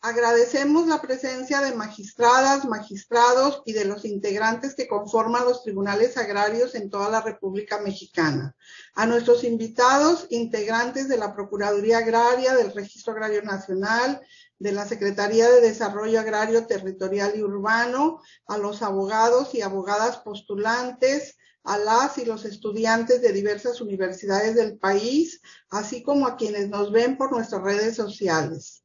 Agradecemos la presencia de magistradas, magistrados y de los integrantes que conforman los tribunales agrarios en toda la República Mexicana. A nuestros invitados, integrantes de la Procuraduría Agraria, del Registro Agrario Nacional, de la Secretaría de Desarrollo Agrario Territorial y Urbano, a los abogados y abogadas postulantes, a las y los estudiantes de diversas universidades del país, así como a quienes nos ven por nuestras redes sociales.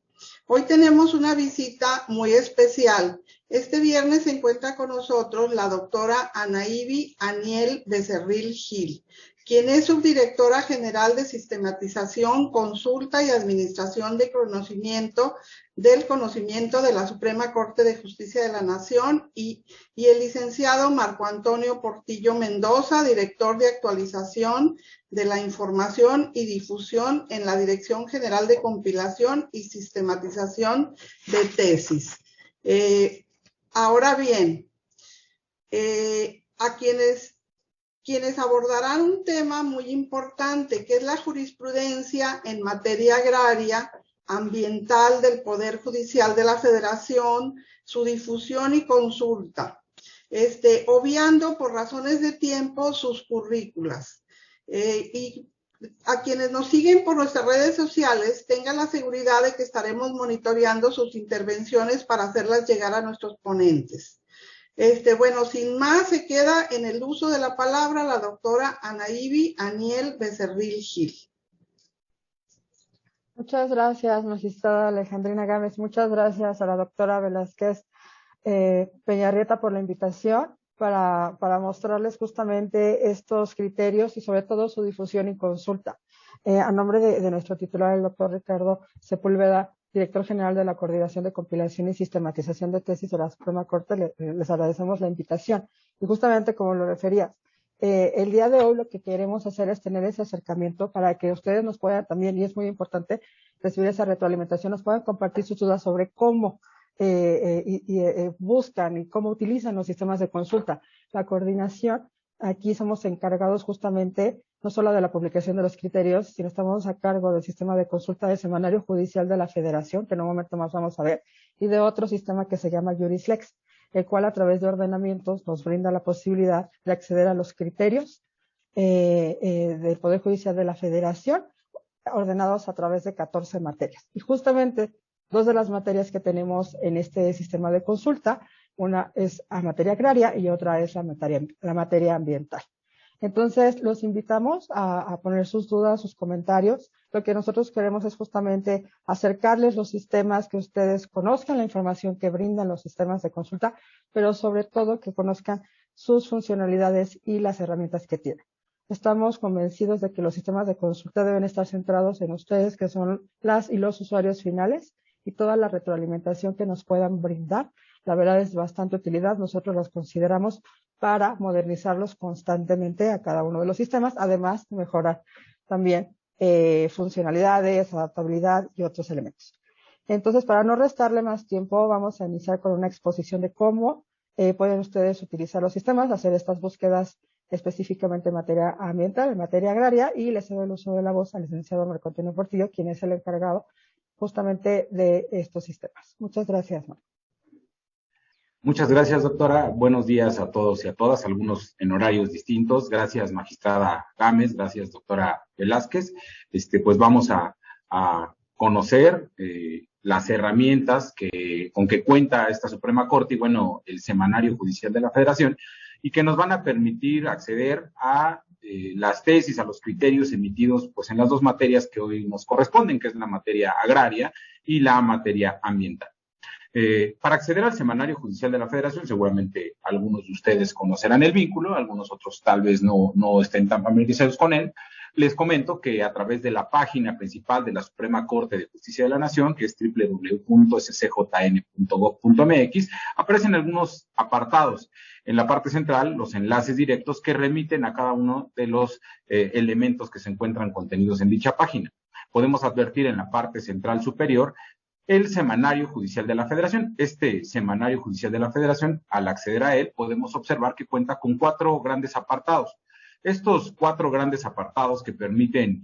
Hoy tenemos una visita muy especial. Este viernes se encuentra con nosotros la doctora Anaíbi Aniel Becerril Gil, quien es subdirectora general de Sistematización, Consulta y Administración de del Conocimiento de la Suprema Corte de Justicia de la Nación, y el licenciado Marco Antonio Portillo Mendoza, director de Actualización de la Información y Difusión en la Dirección General de Compilación y Sistematización de Tesis. Ahora bien, a quienes abordarán un tema muy importante, que es la jurisprudencia en materia agraria, ambiental del Poder Judicial de la Federación, su difusión y consulta, obviando por razones de tiempo sus currículas. Y a quienes nos siguen por nuestras redes sociales, tengan la seguridad de que estaremos monitoreando sus intervenciones para hacerlas llegar a nuestros ponentes. Bueno, sin más, se queda en el uso de la palabra la doctora Anaíbi Aniel Becerril Gil. Muchas gracias, magistrada Alejandrina Gámez. Muchas gracias a la doctora Velázquez Peñarrieta por la invitación para mostrarles justamente estos criterios y sobre todo su difusión y consulta. A nombre de nuestro titular, el doctor Ricardo Sepúlveda, director general de la Coordinación de Compilación y Sistematización de Tesis de la Suprema Corte, les agradecemos la invitación. Y justamente como lo referías, el día de hoy lo que queremos hacer es tener ese acercamiento para que ustedes nos puedan también, y es muy importante recibir esa retroalimentación, nos puedan compartir sus dudas sobre cómo buscan y cómo utilizan los sistemas de consulta. La coordinación, aquí somos encargados justamente no solo de la publicación de los criterios, sino estamos a cargo del sistema de consulta del Semanario Judicial de la Federación, que en un momento más vamos a ver, y de otro sistema que se llama Jurislex, el cual a través de ordenamientos nos brinda la posibilidad de acceder a los criterios del Poder Judicial de la Federación, ordenados a través de 14 materias. Y justamente dos de las materias que tenemos en este sistema de consulta, una es la materia agraria y otra es la materia ambiental. Entonces, los invitamos a poner sus dudas, sus comentarios. Lo que nosotros queremos es justamente acercarles los sistemas, que ustedes conozcan la información que brindan los sistemas de consulta, pero sobre todo que conozcan sus funcionalidades y las herramientas que tienen. Estamos convencidos de que los sistemas de consulta deben estar centrados en ustedes, que son las y los usuarios finales, y toda la retroalimentación que nos puedan brindar. La verdad es de bastante utilidad. Nosotros las consideramos para modernizarlos constantemente a cada uno de los sistemas, además de mejorar también funcionalidades, adaptabilidad y otros elementos. Entonces, para no restarle más tiempo, vamos a iniciar con una exposición de cómo pueden ustedes utilizar los sistemas, hacer estas búsquedas específicamente en materia ambiental, en materia agraria, y les cedo el uso de la voz al licenciado Marco Antonio Portillo, quien es el encargado justamente de estos sistemas. Muchas gracias, Marco. Muchas gracias, doctora. Buenos días a todos y a todas, algunos en horarios distintos. Gracias, magistrada Gámez. Gracias, doctora Velázquez. Pues vamos a conocer las herramientas con que cuenta esta Suprema Corte y, bueno, el Semanario Judicial de la Federación, y que nos van a permitir acceder a las tesis, a los criterios emitidos pues en las dos materias que hoy nos corresponden, que es la materia agraria y la materia ambiental. Para acceder al Semanario Judicial de la Federación, seguramente algunos de ustedes conocerán el vínculo, algunos otros tal vez no estén tan familiarizados con él. Les comento que a través de la página principal de la Suprema Corte de Justicia de la Nación, que es www.scjn.gov.mx, aparecen algunos apartados. En la parte central, los enlaces directos que remiten a cada uno de los elementos que se encuentran contenidos en dicha página. Podemos advertir en la parte central superior el Semanario Judicial de la Federación. Este Semanario Judicial de la Federación, al acceder a él, podemos observar que cuenta con 4 grandes apartados. estos 4 grandes apartados que permiten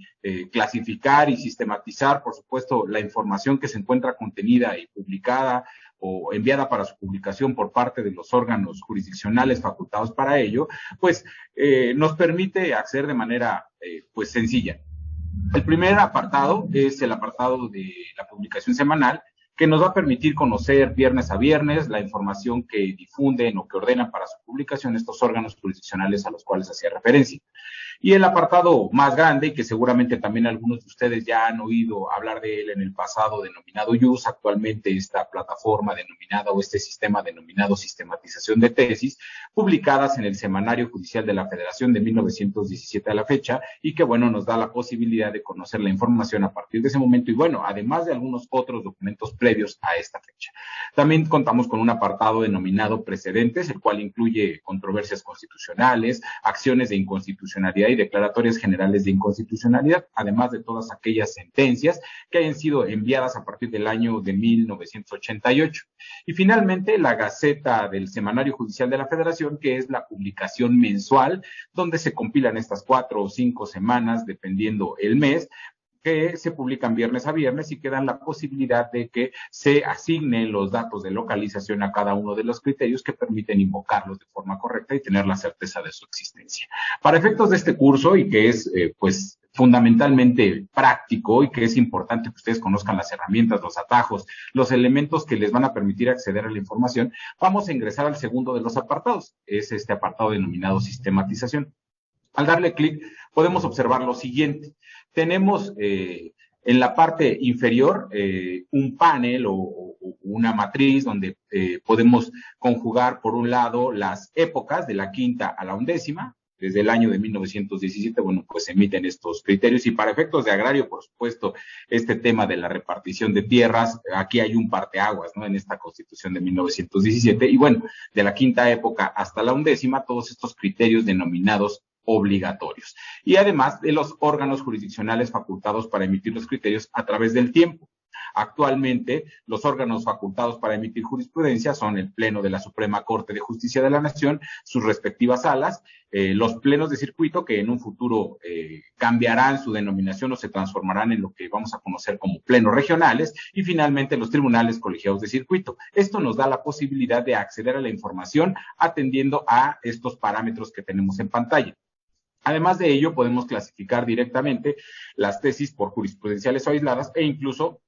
clasificar y sistematizar, por supuesto, la información que se encuentra contenida y publicada o enviada para su publicación por parte de los órganos jurisdiccionales facultados para ello, pues nos permite acceder de manera pues sencilla. El primer apartado es el apartado de la publicación semanal, que nos va a permitir conocer viernes a viernes la información que difunden o que ordenan para su publicación estos órganos jurisdiccionales a los cuales hacía referencia. Y el apartado más grande, y que seguramente también algunos de ustedes ya han oído hablar de él en el pasado, denominado YUS, actualmente esta plataforma denominada o este sistema denominado sistematización de tesis, publicadas en el Semanario Judicial de la Federación de 1917 a la fecha, y que bueno, nos da la posibilidad de conocer la información a partir de ese momento, y bueno, además de algunos otros documentos previos a esta fecha. También contamos con un apartado denominado precedentes, el cual incluye controversias constitucionales, acciones de inconstitucionalidad y declaratorias generales de inconstitucionalidad, además de todas aquellas sentencias que hayan sido enviadas a partir del año de 1988. Y finalmente, la Gaceta del Semanario Judicial de la Federación, que es la publicación mensual, donde se compilan estas 4 o 5 semanas, dependiendo el mes, que se publican viernes a viernes y que dan la posibilidad de que se asignen los datos de localización a cada uno de los criterios que permiten invocarlos de forma correcta y tener la certeza de su existencia. Para efectos de este curso, y que es pues fundamentalmente práctico y que es importante que ustedes conozcan las herramientas, los atajos, los elementos que les van a permitir acceder a la información, vamos a ingresar al segundo de los apartados, es este apartado denominado sistematización. Al darle clic, podemos observar lo siguiente. Tenemos en la parte inferior un panel o una matriz donde podemos conjugar, por un lado, las épocas de la 5ª a la 11ª. Desde el año de 1917, bueno, pues se emiten estos criterios, y para efectos de agrario, por supuesto, este tema de la repartición de tierras, aquí hay un parteaguas, ¿no? En esta Constitución de 1917, y bueno, de la 5ª época hasta la 11ª, todos estos criterios denominados obligatorios. Y además de los órganos jurisdiccionales facultados para emitir los criterios a través del tiempo. Actualmente, los órganos facultados para emitir jurisprudencia son el Pleno de la Suprema Corte de Justicia de la Nación, sus respectivas salas, los plenos de circuito, que en un futuro cambiarán su denominación o se transformarán en lo que vamos a conocer como plenos regionales, y finalmente los tribunales colegiados de circuito. Esto nos da la posibilidad de acceder a la información atendiendo a estos parámetros que tenemos en pantalla. Además de ello, podemos clasificar directamente las tesis por jurisprudenciales o aisladas e incluso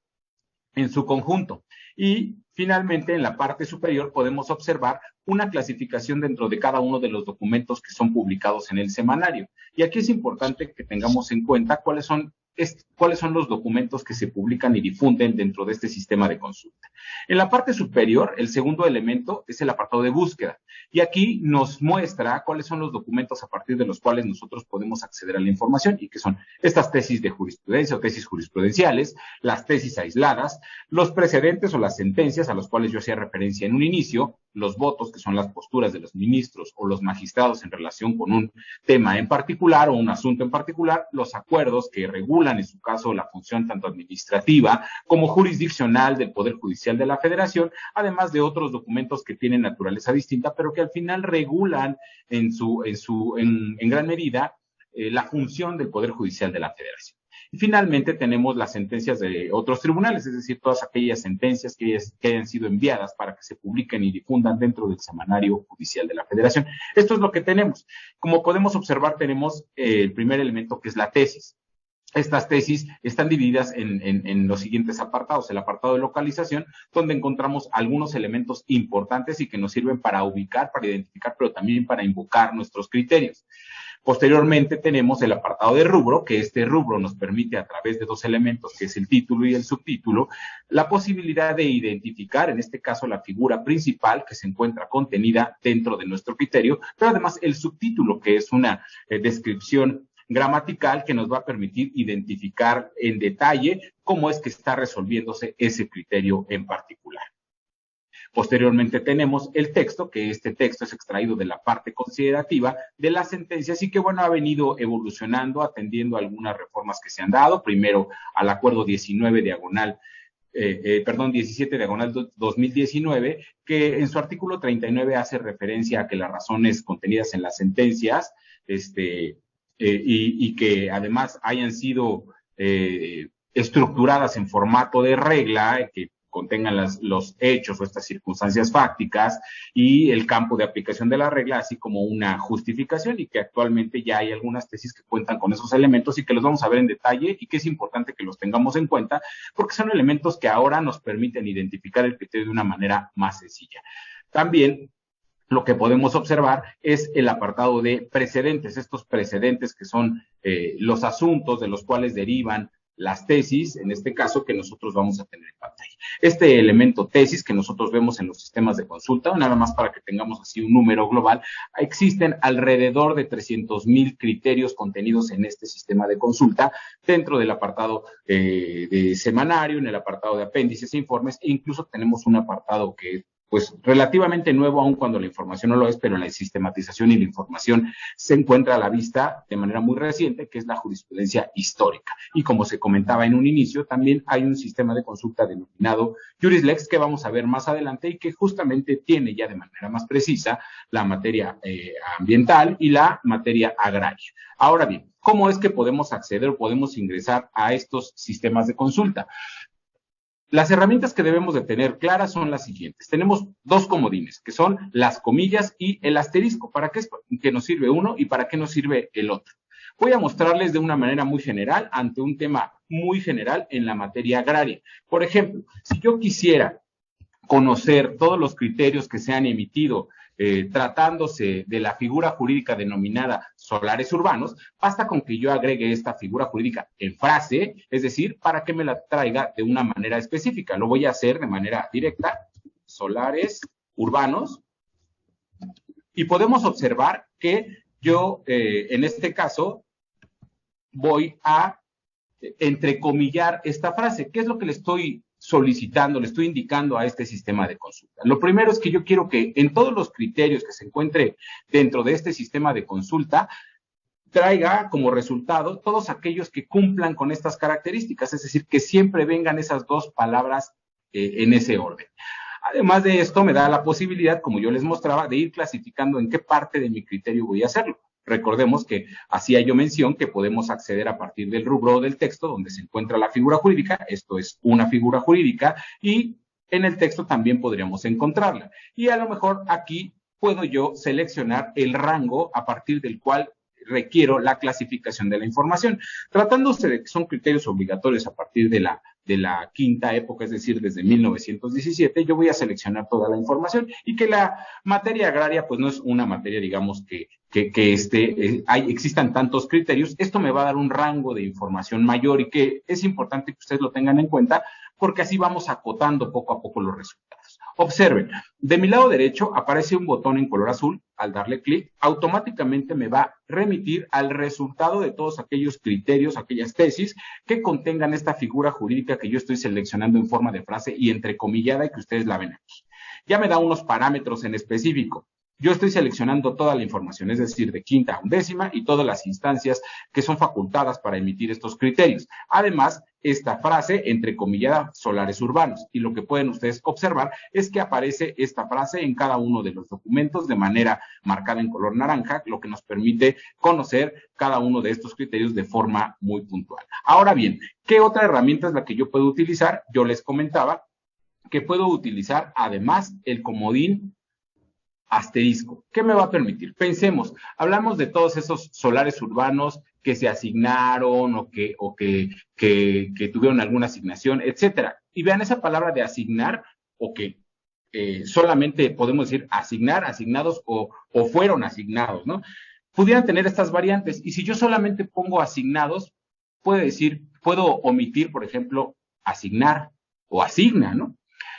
en su conjunto. Y finalmente, en la parte superior podemos observar una clasificación dentro de cada uno de los documentos que son publicados en el semanario. Y aquí es importante que tengamos en cuenta cuáles son los documentos que se publican y difunden dentro de este sistema de consulta. En la parte superior, el segundo elemento es el apartado de búsqueda, y aquí nos muestra cuáles son los documentos a partir de los cuales nosotros podemos acceder a la información, y que son estas tesis de jurisprudencia o tesis jurisprudenciales, las tesis aisladas, los precedentes o las sentencias a los cuales yo hacía referencia en un inicio, los votos, que son las posturas de los ministros o los magistrados en relación con un tema en particular o un asunto en particular, los acuerdos que regulan en su caso la función tanto administrativa como jurisdiccional del Poder Judicial de la Federación, además de otros documentos que tienen naturaleza distinta, pero que al final regulan en gran medida la función del Poder Judicial de la Federación. Y finalmente tenemos las sentencias de otros tribunales, es decir, todas aquellas sentencias que hayan sido enviadas para que se publiquen y difundan dentro del Semanario Judicial de la Federación. Esto es lo que tenemos. Como podemos observar, tenemos el primer elemento, que es la tesis. Estas tesis están divididas en los siguientes apartados. El apartado de localización, donde encontramos algunos elementos importantes y que nos sirven para ubicar, para identificar, pero también para invocar nuestros criterios. Posteriormente tenemos el apartado de rubro, que este rubro nos permite, a través de 2 elementos, que es el título y el subtítulo, la posibilidad de identificar, en este caso, la figura principal que se encuentra contenida dentro de nuestro criterio, pero además el subtítulo, que es una descripción gramatical que nos va a permitir identificar en detalle cómo es que está resolviéndose ese criterio en particular. Posteriormente tenemos el texto, que este texto es extraído de la parte considerativa de las sentencias y que, bueno, ha venido evolucionando atendiendo a algunas reformas que se han dado, primero al acuerdo 17/2019, que en su artículo 39 hace referencia a que las razones contenidas en las sentencias y que además hayan sido estructuradas en formato de regla, que contengan los hechos o estas circunstancias fácticas y el campo de aplicación de la regla, así como una justificación, y que actualmente ya hay algunas tesis que cuentan con esos elementos y que los vamos a ver en detalle y que es importante que los tengamos en cuenta porque son elementos que ahora nos permiten identificar el criterio de una manera más sencilla. También lo que podemos observar es el apartado de precedentes, estos precedentes que son los asuntos de los cuales derivan las tesis, en este caso, que nosotros vamos a tener en pantalla. Este elemento tesis que nosotros vemos en los sistemas de consulta, nada más para que tengamos así un número global, existen alrededor de 300,000 criterios contenidos en este sistema de consulta, dentro del apartado de semanario, en el apartado de apéndices e informes, e incluso tenemos un apartado que pues relativamente nuevo, aun cuando la información no lo es, pero la sistematización y la información se encuentra a la vista de manera muy reciente, que es la jurisprudencia histórica. Y como se comentaba en un inicio, también hay un sistema de consulta denominado JurisLex, que vamos a ver más adelante y que justamente tiene ya de manera más precisa la materia ambiental y la materia agraria. Ahora bien, ¿cómo es que podemos acceder o podemos ingresar a estos sistemas de consulta? Las herramientas que debemos de tener claras son las siguientes. Tenemos dos comodines, que son las comillas y el asterisco. ¿Para qué nos sirve uno y para qué nos sirve el otro? Voy a mostrarles de una manera muy general ante un tema muy general en la materia agraria. Por ejemplo, si yo quisiera conocer todos los criterios que se han emitido tratándose de la figura jurídica denominada solares urbanos, basta con que yo agregue esta figura jurídica en frase, es decir, para que me la traiga de una manera específica. Lo voy a hacer de manera directa, solares urbanos, y podemos observar que yo, en este caso, voy a entrecomillar esta frase. ¿Qué es lo que le estoy solicitando, le estoy indicando a este sistema de consulta? Lo primero es que yo quiero que en todos los criterios que se encuentre dentro de este sistema de consulta traiga como resultado todos aquellos que cumplan con estas características, es decir, que siempre vengan esas dos palabras en ese orden. Además de esto, me da la posibilidad, como yo les mostraba, de ir clasificando en qué parte de mi criterio voy a hacerlo. Recordemos que hacía yo mención que podemos acceder a partir del rubro del texto donde se encuentra la figura jurídica, esto es una figura jurídica, y en el texto también podríamos encontrarla. Y a lo mejor aquí puedo yo seleccionar el rango a partir del cual requiero la clasificación de la información. Tratándose de que son criterios obligatorios a partir de la quinta época, es decir, desde 1917, yo voy a seleccionar toda la información y que la materia agraria, pues no es una materia, digamos, que existan tantos criterios. Esto me va a dar un rango de información mayor y que es importante que ustedes lo tengan en cuenta porque así vamos acotando poco a poco los resultados. Observen, de mi lado derecho aparece un botón en color azul. Al darle clic, automáticamente me va a remitir al resultado de todos aquellos criterios, aquellas tesis que contengan esta figura jurídica que yo estoy seleccionando en forma de frase y entrecomillada y que ustedes la ven aquí. Ya me da unos parámetros en específico. Yo estoy seleccionando toda la información, es decir, de quinta a undécima y todas las instancias que son facultadas para emitir estos criterios. Además, esta frase, entrecomillada, solares urbanos. Y lo que pueden ustedes observar es que aparece esta frase en cada uno de los documentos de manera marcada en color naranja, lo que nos permite conocer cada uno de estos criterios de forma muy puntual. Ahora bien, ¿qué otra herramienta es la que yo puedo utilizar? Yo les comentaba que puedo utilizar además el comodín asterisco. ¿Qué me va a permitir? Pensemos, hablamos de todos esos solares urbanos que se asignaron o que tuvieron alguna asignación, etcétera. Y vean esa palabra de asignar o que solamente podemos decir asignar, asignados o fueron asignados, ¿no? Pudieran tener estas variantes. Y si yo solamente pongo asignados, puedo omitir, por ejemplo, asignar o asigna, ¿no?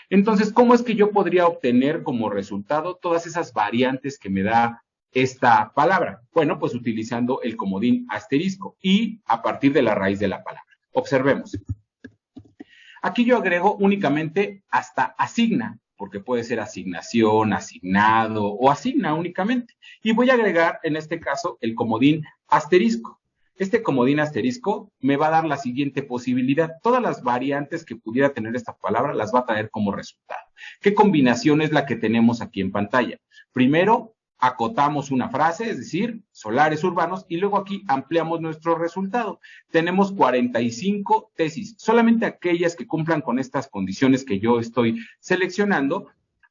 Entonces, ¿cómo es que yo podría obtener como resultado todas esas variantes que me da esta palabra? Bueno, pues utilizando el comodín asterisco y a partir de la raíz de la palabra. Observemos. Aquí yo agrego únicamente hasta asigna, porque puede ser asignación, asignado o asigna únicamente. Y voy a agregar, en este caso, el comodín asterisco. Este comodín asterisco me va a dar la siguiente posibilidad. Todas las variantes que pudiera tener esta palabra las va a traer como resultado. ¿Qué combinación es la que tenemos aquí en pantalla? Primero, acotamos una frase, es decir, solares urbanos, y luego aquí ampliamos nuestro resultado. Tenemos 45 tesis. Solamente aquellas que cumplan con estas condiciones que yo estoy seleccionando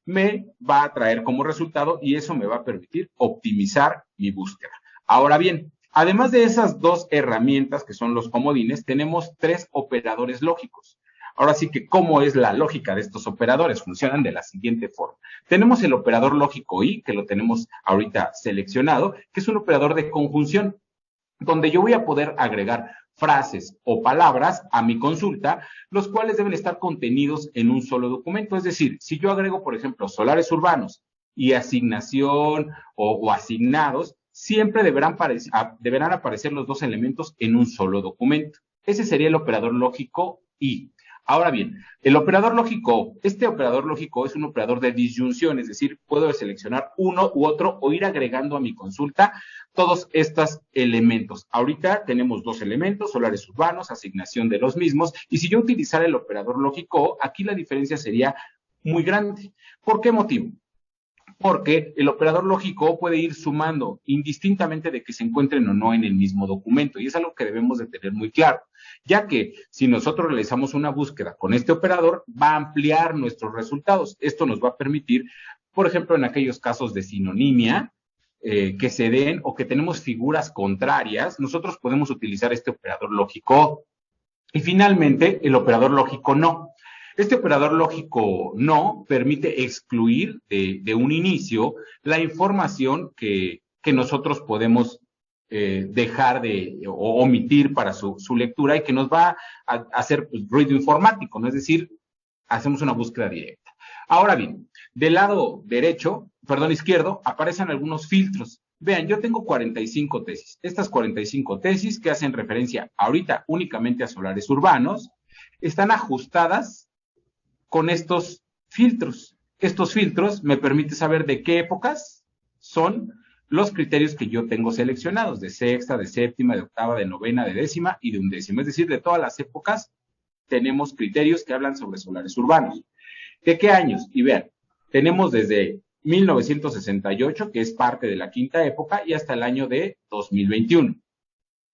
me va a traer como resultado y eso me va a permitir optimizar mi búsqueda. Ahora bien, además de esas dos herramientas que son los comodines, tenemos 3 operadores lógicos. Ahora sí que, ¿cómo es la lógica de estos operadores? Funcionan de la siguiente forma. Tenemos el operador lógico I, que lo tenemos ahorita seleccionado, que es un operador de conjunción, donde yo voy a poder agregar frases o palabras a mi consulta, los cuales deben estar contenidos en un solo documento. Es decir, si yo agrego, por ejemplo, solares urbanos y asignación o asignados, siempre deberán aparecer los 2 elementos en un solo documento. Ese sería el operador lógico I. Ahora bien, el operador lógico, este operador lógico es un operador de disyunción, es decir, puedo seleccionar uno u otro o ir agregando a mi consulta todos estos elementos. Ahorita tenemos 2 elementos, solares urbanos, asignación de los mismos, y si yo utilizara el operador lógico, aquí la diferencia sería muy grande. ¿Por qué motivo? Porque el operador lógico puede ir sumando indistintamente de que se encuentren o no en el mismo documento, y es algo que debemos de tener muy claro, ya que si nosotros realizamos una búsqueda con este operador, va a ampliar nuestros resultados. Esto nos va a permitir, por ejemplo, en aquellos casos de sinonimia, que se den o que tenemos figuras contrarias, nosotros podemos utilizar este operador lógico. Y finalmente, el operador lógico no. Este operador lógico no permite excluir de un inicio la información que nosotros podemos dejar o omitir para su lectura y que nos va a hacer pues, ruido informático, ¿no? Es decir, hacemos una búsqueda directa. Ahora bien, del lado izquierdo, aparecen algunos filtros. Vean, yo tengo 45 tesis. Estas 45 tesis que hacen referencia ahorita únicamente a solares urbanos, están ajustadas con estos filtros. Estos filtros me permiten saber de qué épocas son los criterios que yo tengo seleccionados, de sexta, de séptima, de octava, de novena, de décima y de undécima. Es decir, de todas las épocas tenemos criterios que hablan sobre solares urbanos. ¿De qué años? Y vean, tenemos desde 1968, que es parte de la quinta época, y hasta el año de 2021.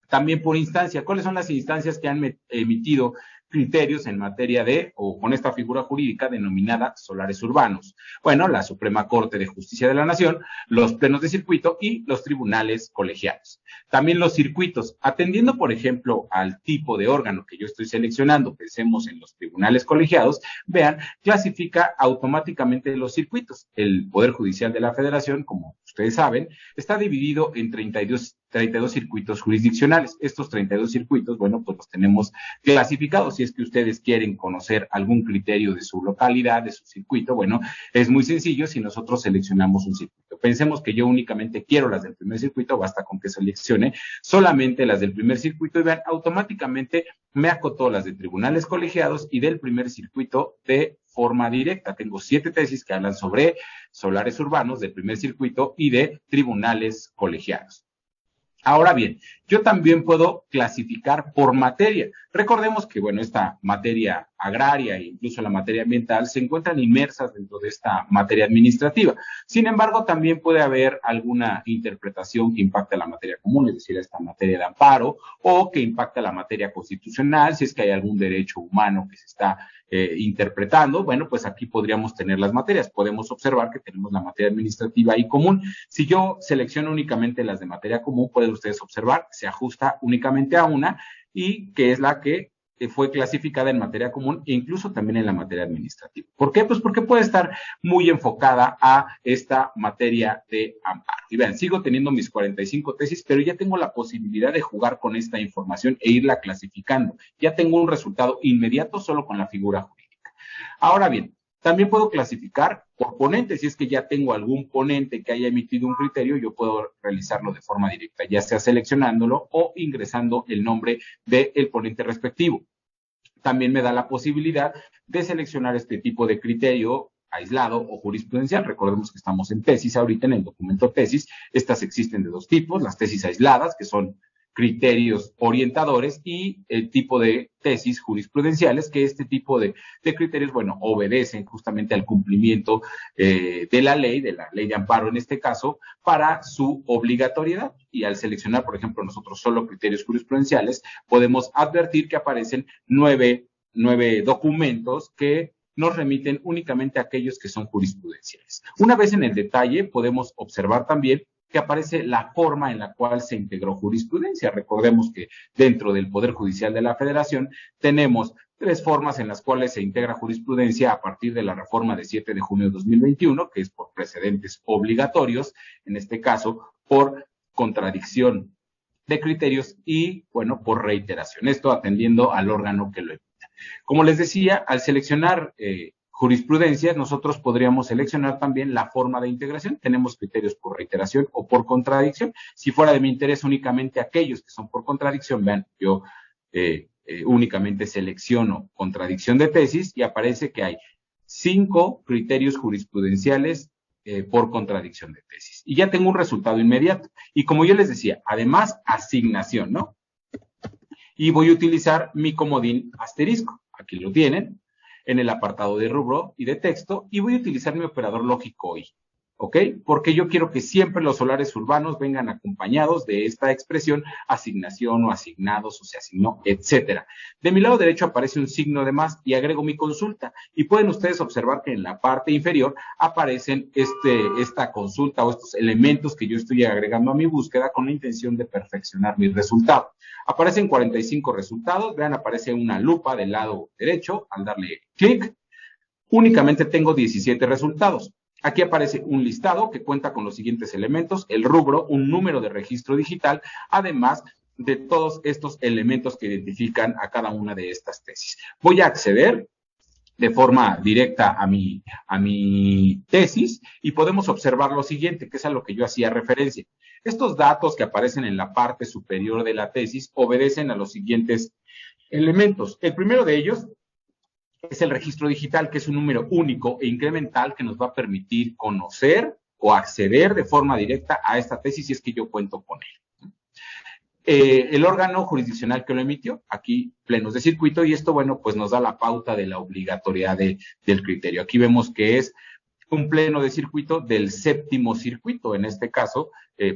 También por instancia, ¿cuáles son las instancias que han emitido criterios en materia o con esta figura jurídica denominada solares urbanos? Bueno, la Suprema Corte de Justicia de la Nación, los plenos de circuito y los tribunales colegiados. También los circuitos, atendiendo, por ejemplo, al tipo de órgano que yo estoy seleccionando, pensemos en los tribunales colegiados, vean, clasifica automáticamente los circuitos. El Poder Judicial de la Federación, como ustedes saben, está dividido en 32 circuitos jurisdiccionales. Estos 32 circuitos, bueno, pues los tenemos clasificados. Si es que ustedes quieren conocer algún criterio de su localidad, de su circuito, bueno, es muy sencillo si nosotros seleccionamos un circuito. Pensemos que yo únicamente quiero las del primer circuito, basta con que seleccione solamente las del primer circuito y vean, automáticamente me acotó las de tribunales colegiados y del primer circuito de forma directa. Tengo 7 tesis que hablan sobre solares urbanos del primer circuito y de tribunales colegiados. Ahora bien, yo también puedo clasificar por materia. Recordemos que, bueno, esta materia agraria e incluso la materia ambiental se encuentran inmersas dentro de esta materia administrativa. Sin embargo, también puede haber alguna interpretación que impacte a la materia común, es decir, a esta materia de amparo, o que impacte a la materia constitucional, si es que hay algún derecho humano que se está interpretando. Bueno, pues aquí podríamos tener las materias. Podemos observar que tenemos la materia administrativa y común. Si yo selecciono únicamente las de materia común, pueden ustedes observar, se ajusta únicamente a una y que es la que fue clasificada en materia común e incluso también en la materia administrativa. ¿Por qué? Pues porque puede estar muy enfocada a esta materia de amparo. Y vean, sigo teniendo mis 45 tesis, pero ya tengo la posibilidad de jugar con esta información e irla clasificando. Ya tengo un resultado inmediato solo con la figura jurídica. Ahora bien, también puedo clasificar por ponente. Si es que ya tengo algún ponente que haya emitido un criterio, yo puedo realizarlo de forma directa, ya sea seleccionándolo o ingresando el nombre del ponente respectivo. También me da la posibilidad de seleccionar este tipo de criterio aislado o jurisprudencial. Recordemos que estamos en tesis ahorita, en el documento tesis. Estas existen de 2 tipos, las tesis aisladas, que son criterios orientadores y el tipo de tesis jurisprudenciales, que este tipo de criterios, bueno, obedecen justamente al cumplimiento de la ley de amparo en este caso, para su obligatoriedad. Y al seleccionar, por ejemplo, nosotros solo criterios jurisprudenciales, podemos advertir que aparecen nueve documentos que nos remiten únicamente a aquellos que son jurisprudenciales. Una vez en el detalle, podemos observar también que aparece la forma en la cual se integró jurisprudencia. Recordemos que dentro del Poder Judicial de la Federación tenemos 3 formas en las cuales se integra jurisprudencia a partir de la reforma de 7 de junio de 2021, que es por precedentes obligatorios, en este caso por contradicción de criterios y, bueno, por reiteración. Esto atendiendo al órgano que lo emite. Como les decía, al seleccionar jurisprudencia, nosotros podríamos seleccionar también la forma de integración. Tenemos criterios por reiteración o por contradicción. Si fuera de mi interés únicamente aquellos que son por contradicción, vean, yo únicamente selecciono contradicción de tesis y aparece que hay 5 criterios jurisprudenciales por contradicción de tesis. Y ya tengo un resultado inmediato. Y como yo les decía, además, asignación, ¿no? Y voy a utilizar mi comodín asterisco. Aquí lo tienen, en el apartado de rubro y de texto, y voy a utilizar mi operador lógico y, ¿ok? Porque yo quiero que siempre los solares urbanos vengan acompañados de esta expresión asignación o asignados o se asignó, etcétera. De mi lado derecho aparece un signo de más y agrego mi consulta. Y pueden ustedes observar que en la parte inferior aparecen esta consulta o estos elementos que yo estoy agregando a mi búsqueda con la intención de perfeccionar mi resultado. Aparecen 45 resultados, vean, aparece una lupa del lado derecho, al darle clic, únicamente tengo 17 resultados. Aquí aparece un listado que cuenta con los siguientes elementos, el rubro, un número de registro digital, además de todos estos elementos que identifican a cada una de estas tesis. Voy a acceder de forma directa a mi tesis y podemos observar lo siguiente, que es a lo que yo hacía referencia. Estos datos que aparecen en la parte superior de la tesis obedecen a los siguientes elementos. El primero de ellos es el registro digital, que es un número único e incremental que nos va a permitir conocer o acceder de forma directa a esta tesis si es que yo cuento con él. El órgano jurisdiccional que lo emitió, aquí plenos de circuito, y esto, bueno, pues nos da la pauta de la obligatoriedad del criterio. Aquí vemos que es un pleno de circuito del 7º circuito. En este caso,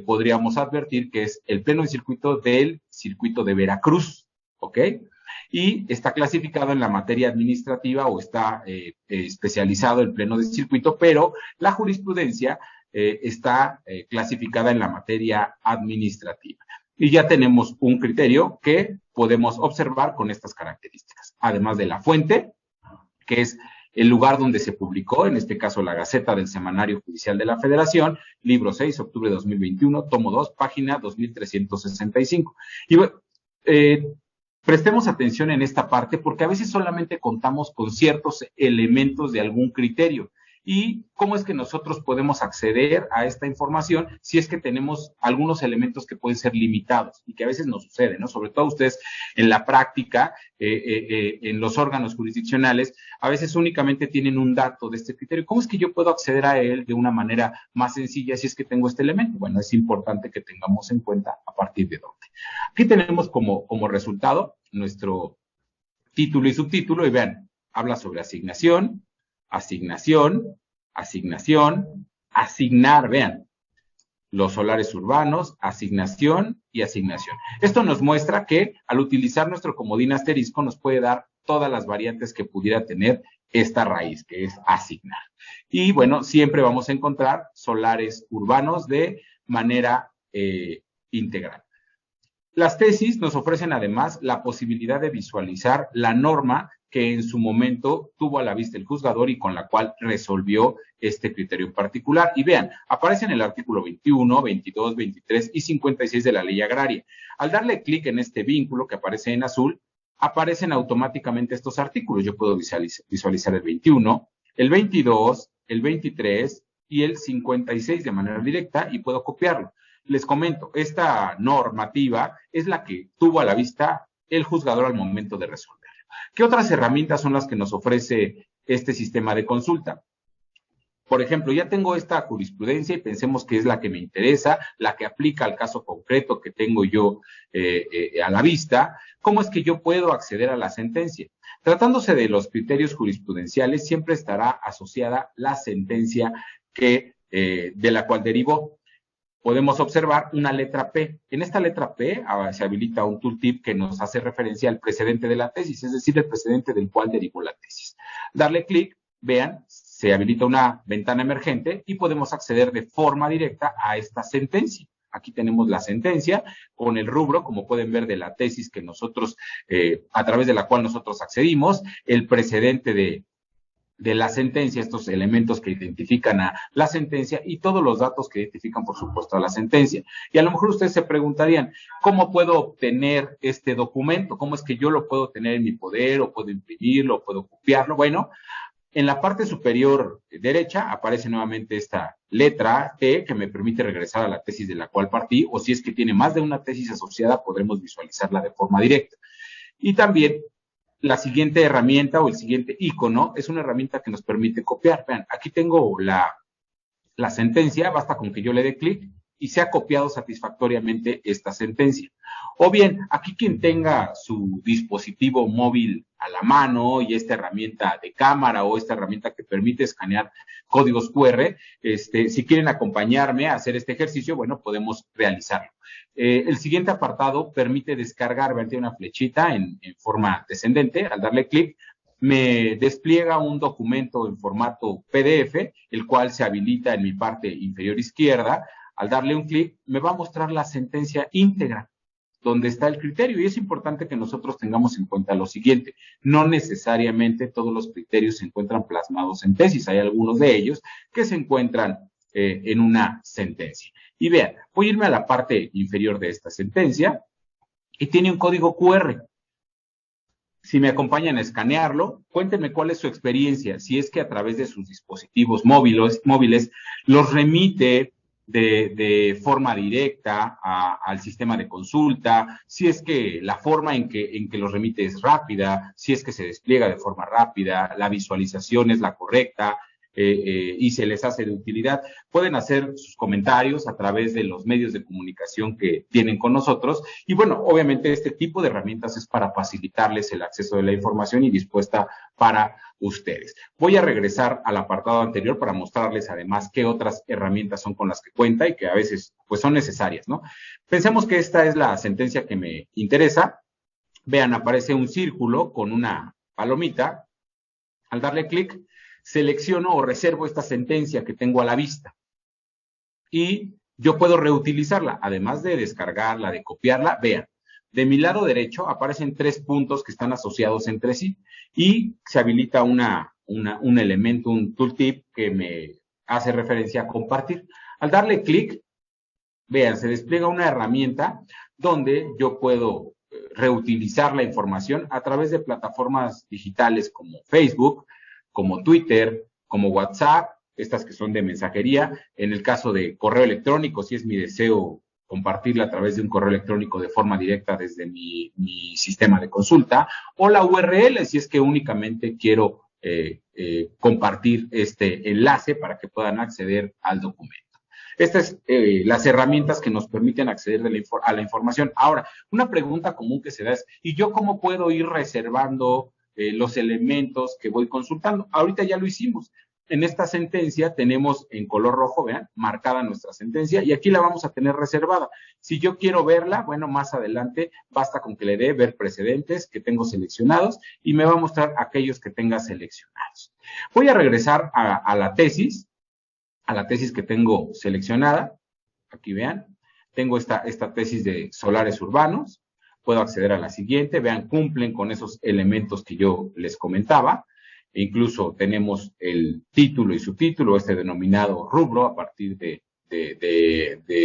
podríamos advertir que es el pleno de circuito del circuito de Veracruz, ¿ok? Y está clasificado en la materia administrativa o está especializado el pleno de circuito, pero la jurisprudencia está clasificada en la materia administrativa. Y ya tenemos un criterio que podemos observar con estas características. Además de la fuente, que es el lugar donde se publicó, en este caso la Gaceta del Semanario Judicial de la Federación, libro 6, octubre de 2021, tomo 2, página 2365. Y prestemos atención en esta parte porque a veces solamente contamos con ciertos elementos de algún criterio. ¿Y cómo es que nosotros podemos acceder a esta información si es que tenemos algunos elementos que pueden ser limitados y que a veces nos sucede, ¿no? Sobre todo ustedes en la práctica, en los órganos jurisdiccionales, a veces únicamente tienen un dato de este criterio. ¿Cómo es que yo puedo acceder a él de una manera más sencilla si es que tengo este elemento? Bueno, es importante que tengamos en cuenta a partir de dónde. Aquí tenemos como resultado nuestro título y subtítulo y vean, habla sobre asignación, asignar, vean, los solares urbanos, asignación y asignación. Esto nos muestra que al utilizar nuestro comodín asterisco nos puede dar todas las variantes que pudiera tener esta raíz, que es asignar. Y bueno, siempre vamos a encontrar solares urbanos de manera integral. Las tesis nos ofrecen además la posibilidad de visualizar la norma que en su momento tuvo a la vista el juzgador y con la cual resolvió este criterio en particular. Y vean, aparece en el artículo 21, 22, 23 y 56 de la Ley Agraria. Al darle clic en este vínculo que aparece en azul, aparecen automáticamente estos artículos. Yo puedo visualizar el 21, el 22, el 23 y el 56 de manera directa y puedo copiarlo. Les comento, esta normativa es la que tuvo a la vista el juzgador al momento de resolver. ¿Qué otras herramientas son las que nos ofrece este sistema de consulta? Por ejemplo, ya tengo esta jurisprudencia y pensemos que es la que me interesa, la que aplica al caso concreto que tengo yo a la vista. ¿Cómo es que yo puedo acceder a la sentencia? Tratándose de los criterios jurisprudenciales, siempre estará asociada la sentencia de la cual derivó. Podemos observar una letra P. En esta letra P se habilita un tooltip que nos hace referencia al precedente de la tesis, es decir, el precedente del cual derivó la tesis. Darle clic, vean, se habilita una ventana emergente y podemos acceder de forma directa a esta sentencia. Aquí tenemos la sentencia con el rubro, como pueden ver, de la tesis que nosotros, a través de la cual nosotros accedimos, el precedente de la sentencia, estos elementos que identifican a la sentencia y todos los datos que identifican, por supuesto, a la sentencia. Y a lo mejor ustedes se preguntarían, ¿cómo puedo obtener este documento? ¿Cómo es que yo lo puedo tener en mi poder o puedo imprimirlo o puedo copiarlo? Bueno, en la parte superior derecha aparece nuevamente esta letra T que me permite regresar a la tesis de la cual partí, o si es que tiene más de una tesis asociada, podremos visualizarla de forma directa. Y también la siguiente herramienta o el siguiente icono es una herramienta que nos permite copiar. Vean, aquí tengo la sentencia, basta con que yo le dé clic y se ha copiado satisfactoriamente esta sentencia. O bien, aquí quien tenga su dispositivo móvil a la mano y esta herramienta de cámara o esta herramienta que permite escanear códigos QR, si quieren acompañarme a hacer este ejercicio, bueno, podemos realizarlo. El siguiente apartado permite descargar, vean, tiene una flechita en forma descendente. Al darle clic, me despliega un documento en formato PDF, el cual se habilita en mi parte inferior izquierda. Al darle un clic, me va a mostrar la sentencia íntegra, donde está el criterio. Y es importante que nosotros tengamos en cuenta lo siguiente: no necesariamente todos los criterios se encuentran plasmados en tesis. Hay algunos de ellos que se encuentran en una sentencia. Y vean, voy a irme a la parte inferior de esta sentencia y tiene un código QR. Si me acompañan a escanearlo, cuéntenme cuál es su experiencia, si es que a través de sus dispositivos móviles los remite de forma directa al sistema de consulta, si es que la forma en que los remite es rápida, si es que se despliega de forma rápida, la visualización es la correcta, y se les hace de utilidad. Pueden hacer sus comentarios a través de los medios de comunicación que tienen con nosotros. Y bueno, obviamente este tipo de herramientas es para facilitarles el acceso de la información y dispuesta para ustedes. Voy a regresar al apartado anterior para mostrarles además qué otras herramientas son con las que cuenta y que a veces pues son necesarias, ¿no? Pensemos que esta es la sentencia que me interesa. Vean, aparece un círculo con una palomita. Al darle clic, selecciono o reservo esta sentencia que tengo a la vista y yo puedo reutilizarla, además de descargarla, de copiarla. Vean, de mi lado derecho aparecen 3 puntos que están asociados entre sí y se habilita un elemento, un tooltip que me hace referencia a compartir. Al darle clic, vean, se despliega una herramienta donde yo puedo reutilizar la información a través de plataformas digitales como Facebook, como Twitter, como WhatsApp, estas que son de mensajería. En el caso de correo electrónico, si es mi deseo compartirla a través de un correo electrónico de forma directa desde mi sistema de consulta, o la URL, si es que únicamente quiero compartir este enlace para que puedan acceder al documento. Estas son las herramientas que nos permiten acceder a la información. Ahora, una pregunta común que se da es, ¿y yo cómo puedo ir reservando los elementos que voy consultando? Ahorita ya lo hicimos. En esta sentencia tenemos en color rojo, vean, marcada nuestra sentencia, y aquí la vamos a tener reservada. Si yo quiero verla, bueno, más adelante basta con que le dé ver precedentes que tengo seleccionados y me va a mostrar aquellos que tenga seleccionados. Voy a regresar a la tesis que tengo seleccionada. Aquí vean, tengo esta tesis de solares urbanos. Puedo acceder a la siguiente. Vean, cumplen con esos elementos que yo les comentaba. E incluso tenemos el título y subtítulo, denominado rubro, a partir de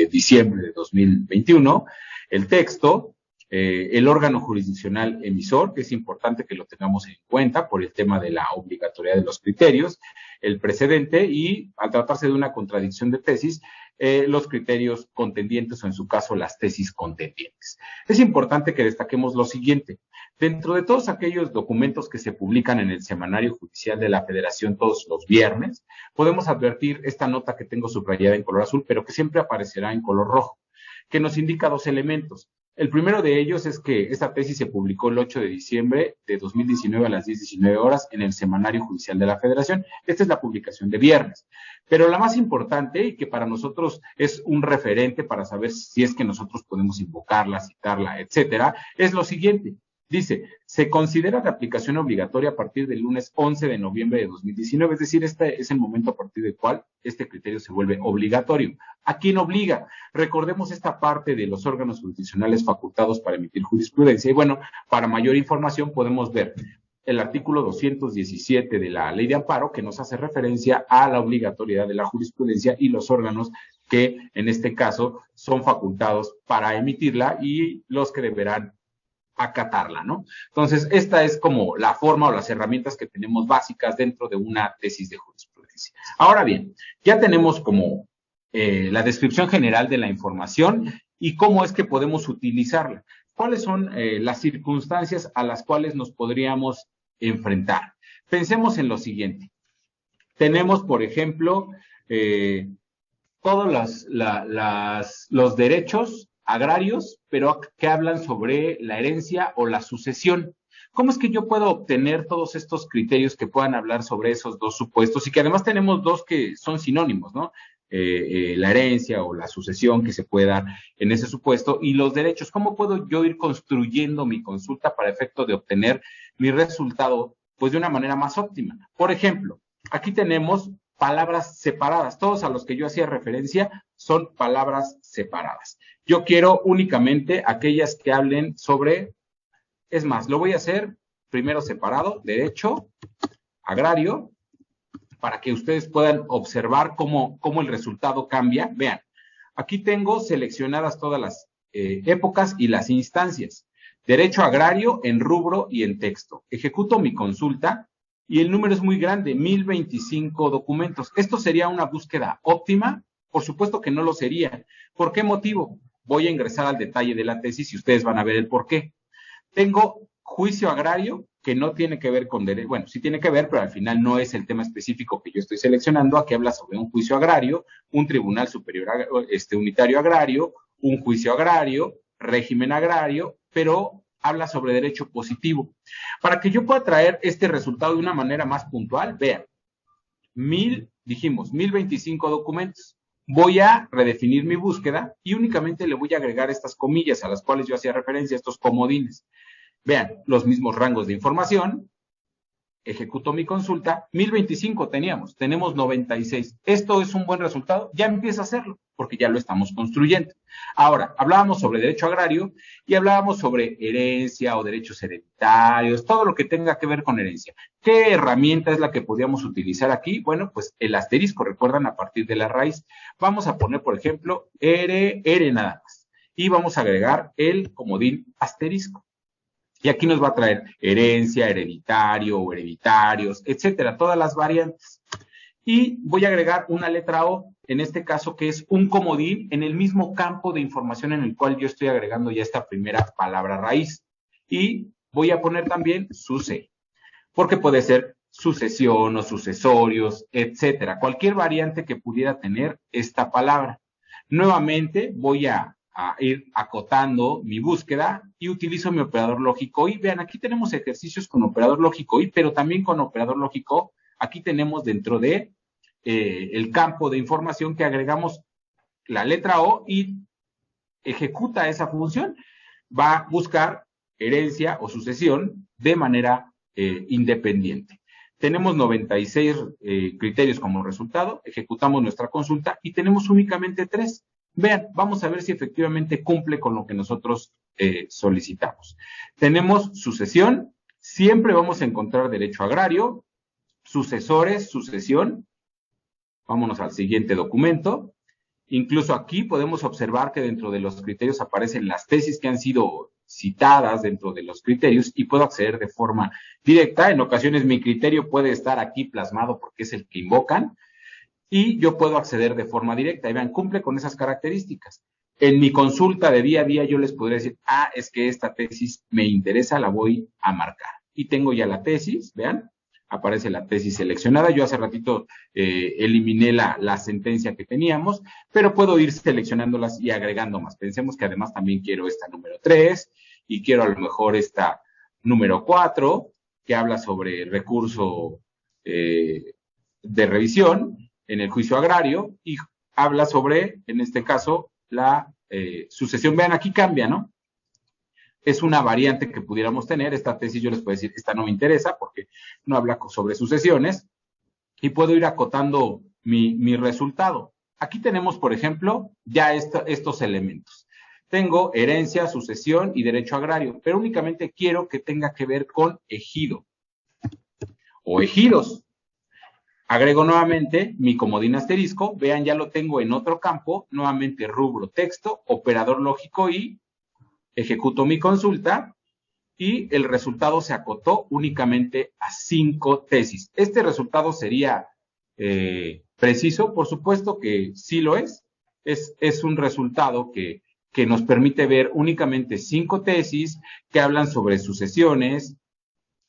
diciembre de 2021. El texto, el órgano jurisdiccional emisor, que es importante que lo tengamos en cuenta por el tema de la obligatoriedad de los criterios, el precedente y, al tratarse de una contradicción de tesis, los criterios contendientes o, en su caso, las tesis contendientes. Es importante que destaquemos lo siguiente. Dentro de todos aquellos documentos que se publican en el Semanario Judicial de la Federación todos los viernes, podemos advertir esta nota que tengo subrayada en color azul, pero que siempre aparecerá en color rojo, que nos indica dos elementos. El primero de ellos es que esta tesis se publicó el 8 de diciembre de 2019 a las 10:19 horas en el Semanario Judicial de la Federación. Esta es la publicación de viernes. Pero la más importante, y que para nosotros es un referente para saber si es que nosotros podemos invocarla, citarla, etcétera, es lo siguiente. Dice, se considera de aplicación obligatoria a partir del lunes 11 de noviembre de 2019, es decir, este es el momento a partir del cual este criterio se vuelve obligatorio. ¿A quién obliga? Recordemos esta parte de los órganos jurisdiccionales facultados para emitir jurisprudencia. Y bueno, para mayor información podemos ver el artículo 217 de la Ley de Amparo, que nos hace referencia a la obligatoriedad de la jurisprudencia y los órganos que en este caso son facultados para emitirla y los que deberán acatarla, ¿no? Entonces, esta es como la forma o las herramientas que tenemos básicas dentro de una tesis de jurisprudencia. Ahora bien, ya tenemos como la descripción general de la información y cómo es que podemos utilizarla. ¿Cuáles son las circunstancias a las cuales nos podríamos enfrentar? Pensemos en lo siguiente. Tenemos, por ejemplo, todos los derechos agrarios, pero que hablan sobre la herencia o la sucesión. ¿Cómo es que yo puedo obtener todos estos criterios que puedan hablar sobre esos dos supuestos? Y que además tenemos dos que son sinónimos, ¿no? La herencia o la sucesión que se puede dar en ese supuesto y los derechos. ¿Cómo puedo yo ir construyendo mi consulta para efecto de obtener mi resultado, pues de una manera más óptima? Por ejemplo, aquí tenemos palabras separadas. Todos a los que yo hacía referencia son palabras separadas. Yo quiero únicamente aquellas que hablen sobre, es más, lo voy a hacer primero separado, derecho agrario, para que ustedes puedan observar cómo el resultado cambia. Vean, aquí tengo seleccionadas todas las épocas y las instancias. Derecho agrario en rubro y en texto. Ejecuto mi consulta y el número es muy grande, 1025 documentos. ¿Esto sería una búsqueda óptima? Por supuesto que no lo sería. ¿Por qué motivo? Voy a ingresar al detalle de la tesis y ustedes van a ver el por qué. Tengo juicio agrario que no tiene que ver con derecho, bueno, sí tiene que ver, pero al final no es el tema específico que yo estoy seleccionando. Aquí habla sobre un juicio agrario, un tribunal superior unitario agrario, un juicio agrario, régimen agrario, pero habla sobre derecho positivo. Para que yo pueda traer este resultado de una manera más puntual, vean, 1025 documentos. Voy a redefinir mi búsqueda y únicamente le voy a agregar estas comillas a las cuales yo hacía referencia, estos comodines. Vean, los mismos rangos de información, ejecuto mi consulta, 1025 tenemos 96. ¿Esto es un buen resultado? Ya empieza a hacerlo, porque ya lo estamos construyendo. Ahora, hablábamos sobre derecho agrario y hablábamos sobre herencia o derechos hereditarios, todo lo que tenga que ver con herencia. ¿Qué herramienta es la que podríamos utilizar aquí? Bueno, pues el asterisco, recuerdan, a partir de la raíz. Vamos a poner, por ejemplo, R nada más. Y vamos a agregar el comodín asterisco. Y aquí nos va a traer herencia, hereditario o hereditarios, etcétera, todas las variantes. Y voy a agregar una letra O, en este caso que es un comodín en el mismo campo de información en el cual yo estoy agregando ya esta primera palabra raíz. Y voy a poner también suce, porque puede ser sucesión o sucesorios, etcétera, cualquier variante que pudiera tener esta palabra. Nuevamente voy a ir acotando mi búsqueda y utilizo mi operador lógico y. Vean, aquí tenemos ejercicios con operador lógico y, pero también con operador lógico. Aquí tenemos dentro de el campo de información que agregamos la letra O y ejecuta esa función. Va a buscar herencia o sucesión de manera independiente. Tenemos 96 criterios como resultado, ejecutamos nuestra consulta y tenemos únicamente 3. Vean, vamos a ver si efectivamente cumple con lo que nosotros solicitamos. Tenemos sucesión, siempre vamos a encontrar derecho agrario, sucesores, sucesión. Vámonos al siguiente documento. Incluso aquí podemos observar que dentro de los criterios aparecen las tesis que han sido citadas dentro de los criterios y puedo acceder de forma directa. En ocasiones mi criterio puede estar aquí plasmado porque es el que invocan. Y yo puedo acceder de forma directa. Y vean, cumple con esas características. En mi consulta de día a día yo les podría decir, es que esta tesis me interesa, la voy a marcar. Y tengo ya la tesis, vean, aparece la tesis seleccionada. Yo hace ratito eliminé la sentencia que teníamos, pero puedo ir seleccionándolas y agregando más. Pensemos que además también quiero esta número 3 y quiero a lo mejor esta número 4, que habla sobre recurso de revisión en el juicio agrario y habla sobre, en este caso, la sucesión. Vean, aquí cambia, ¿no? Es una variante que pudiéramos tener. Esta tesis yo les puedo decir, esta no me interesa porque no habla sobre sucesiones y puedo ir acotando mi resultado. Aquí tenemos, por ejemplo, ya estos elementos. Tengo herencia, sucesión y derecho agrario, pero únicamente quiero que tenga que ver con ejido o ejidos. Agrego nuevamente mi comodín asterisco, vean, ya lo tengo en otro campo, nuevamente rubro texto, operador lógico y ejecuto mi consulta y el resultado se acotó únicamente a 5 tesis. ¿Este resultado sería preciso? Por supuesto que sí lo es. Es un resultado que nos permite ver únicamente 5 tesis que hablan sobre sucesiones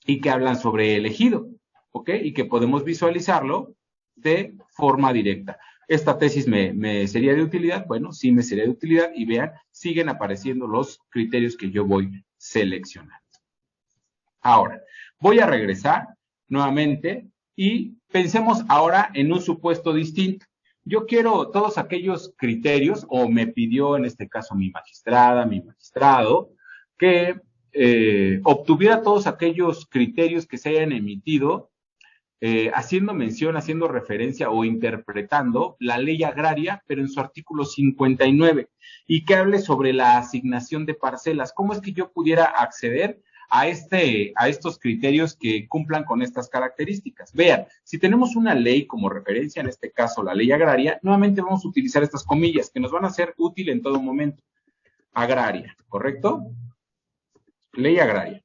y que hablan sobre el ejido. ¿Ok? Y que podemos visualizarlo de forma directa. ¿Esta tesis me sería de utilidad? Bueno, sí me sería de utilidad y vean, siguen apareciendo los criterios que yo voy seleccionando. Ahora, voy a regresar nuevamente y pensemos ahora en un supuesto distinto. Yo quiero todos aquellos criterios, o me pidió en este caso mi magistrada, mi magistrado, que obtuviera todos aquellos criterios que se hayan emitido haciendo mención, haciendo referencia o interpretando la ley agraria, pero en su artículo 59, y que hable sobre la asignación de parcelas. ¿Cómo es que yo pudiera acceder a estos criterios que cumplan con estas características? Vean, si tenemos una ley como referencia, en este caso la ley agraria, nuevamente vamos a utilizar estas comillas que nos van a ser útiles en todo momento. Agraria, ¿correcto? Ley agraria.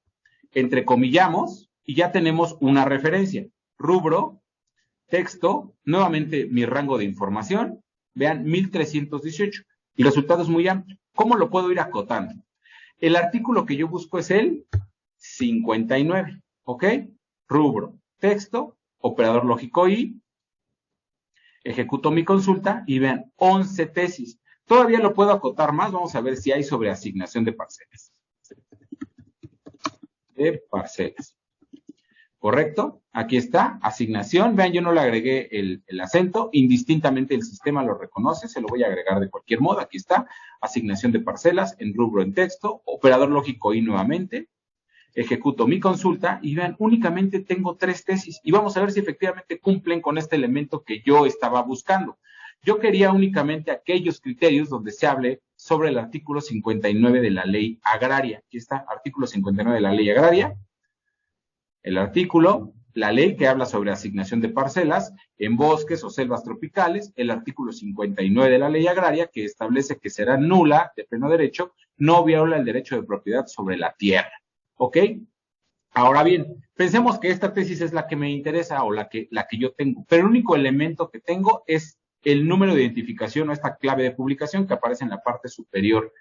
Entrecomillamos y ya tenemos una referencia. Rubro, texto, nuevamente mi rango de información, vean, 1318. El resultado es muy amplio. ¿Cómo lo puedo ir acotando? El artículo que yo busco es el 59, ¿ok? Rubro, texto, operador lógico y ejecuto mi consulta y vean, 11 tesis. Todavía lo puedo acotar más, vamos a ver si hay sobre asignación de parcelas. ¿Correcto? Aquí está, asignación. Vean, yo no le agregué el acento, indistintamente el sistema lo reconoce, se lo voy a agregar de cualquier modo. Aquí está, asignación de parcelas, en rubro en texto, operador lógico y nuevamente, ejecuto mi consulta y vean, únicamente tengo 3 tesis y vamos a ver si efectivamente cumplen con este elemento que yo estaba buscando. Yo quería únicamente aquellos criterios donde se hable sobre el artículo 59 de la ley agraria. Aquí está, artículo 59 de la ley agraria. El artículo, la ley que habla sobre asignación de parcelas en bosques o selvas tropicales, el artículo 59 de la ley agraria que establece que será nula de pleno derecho, no viola el derecho de propiedad sobre la tierra. ¿Ok? Ahora bien, pensemos que esta tesis es la que me interesa o la que yo tengo, pero el único elemento que tengo es el número de identificación o esta clave de publicación que aparece en la parte superior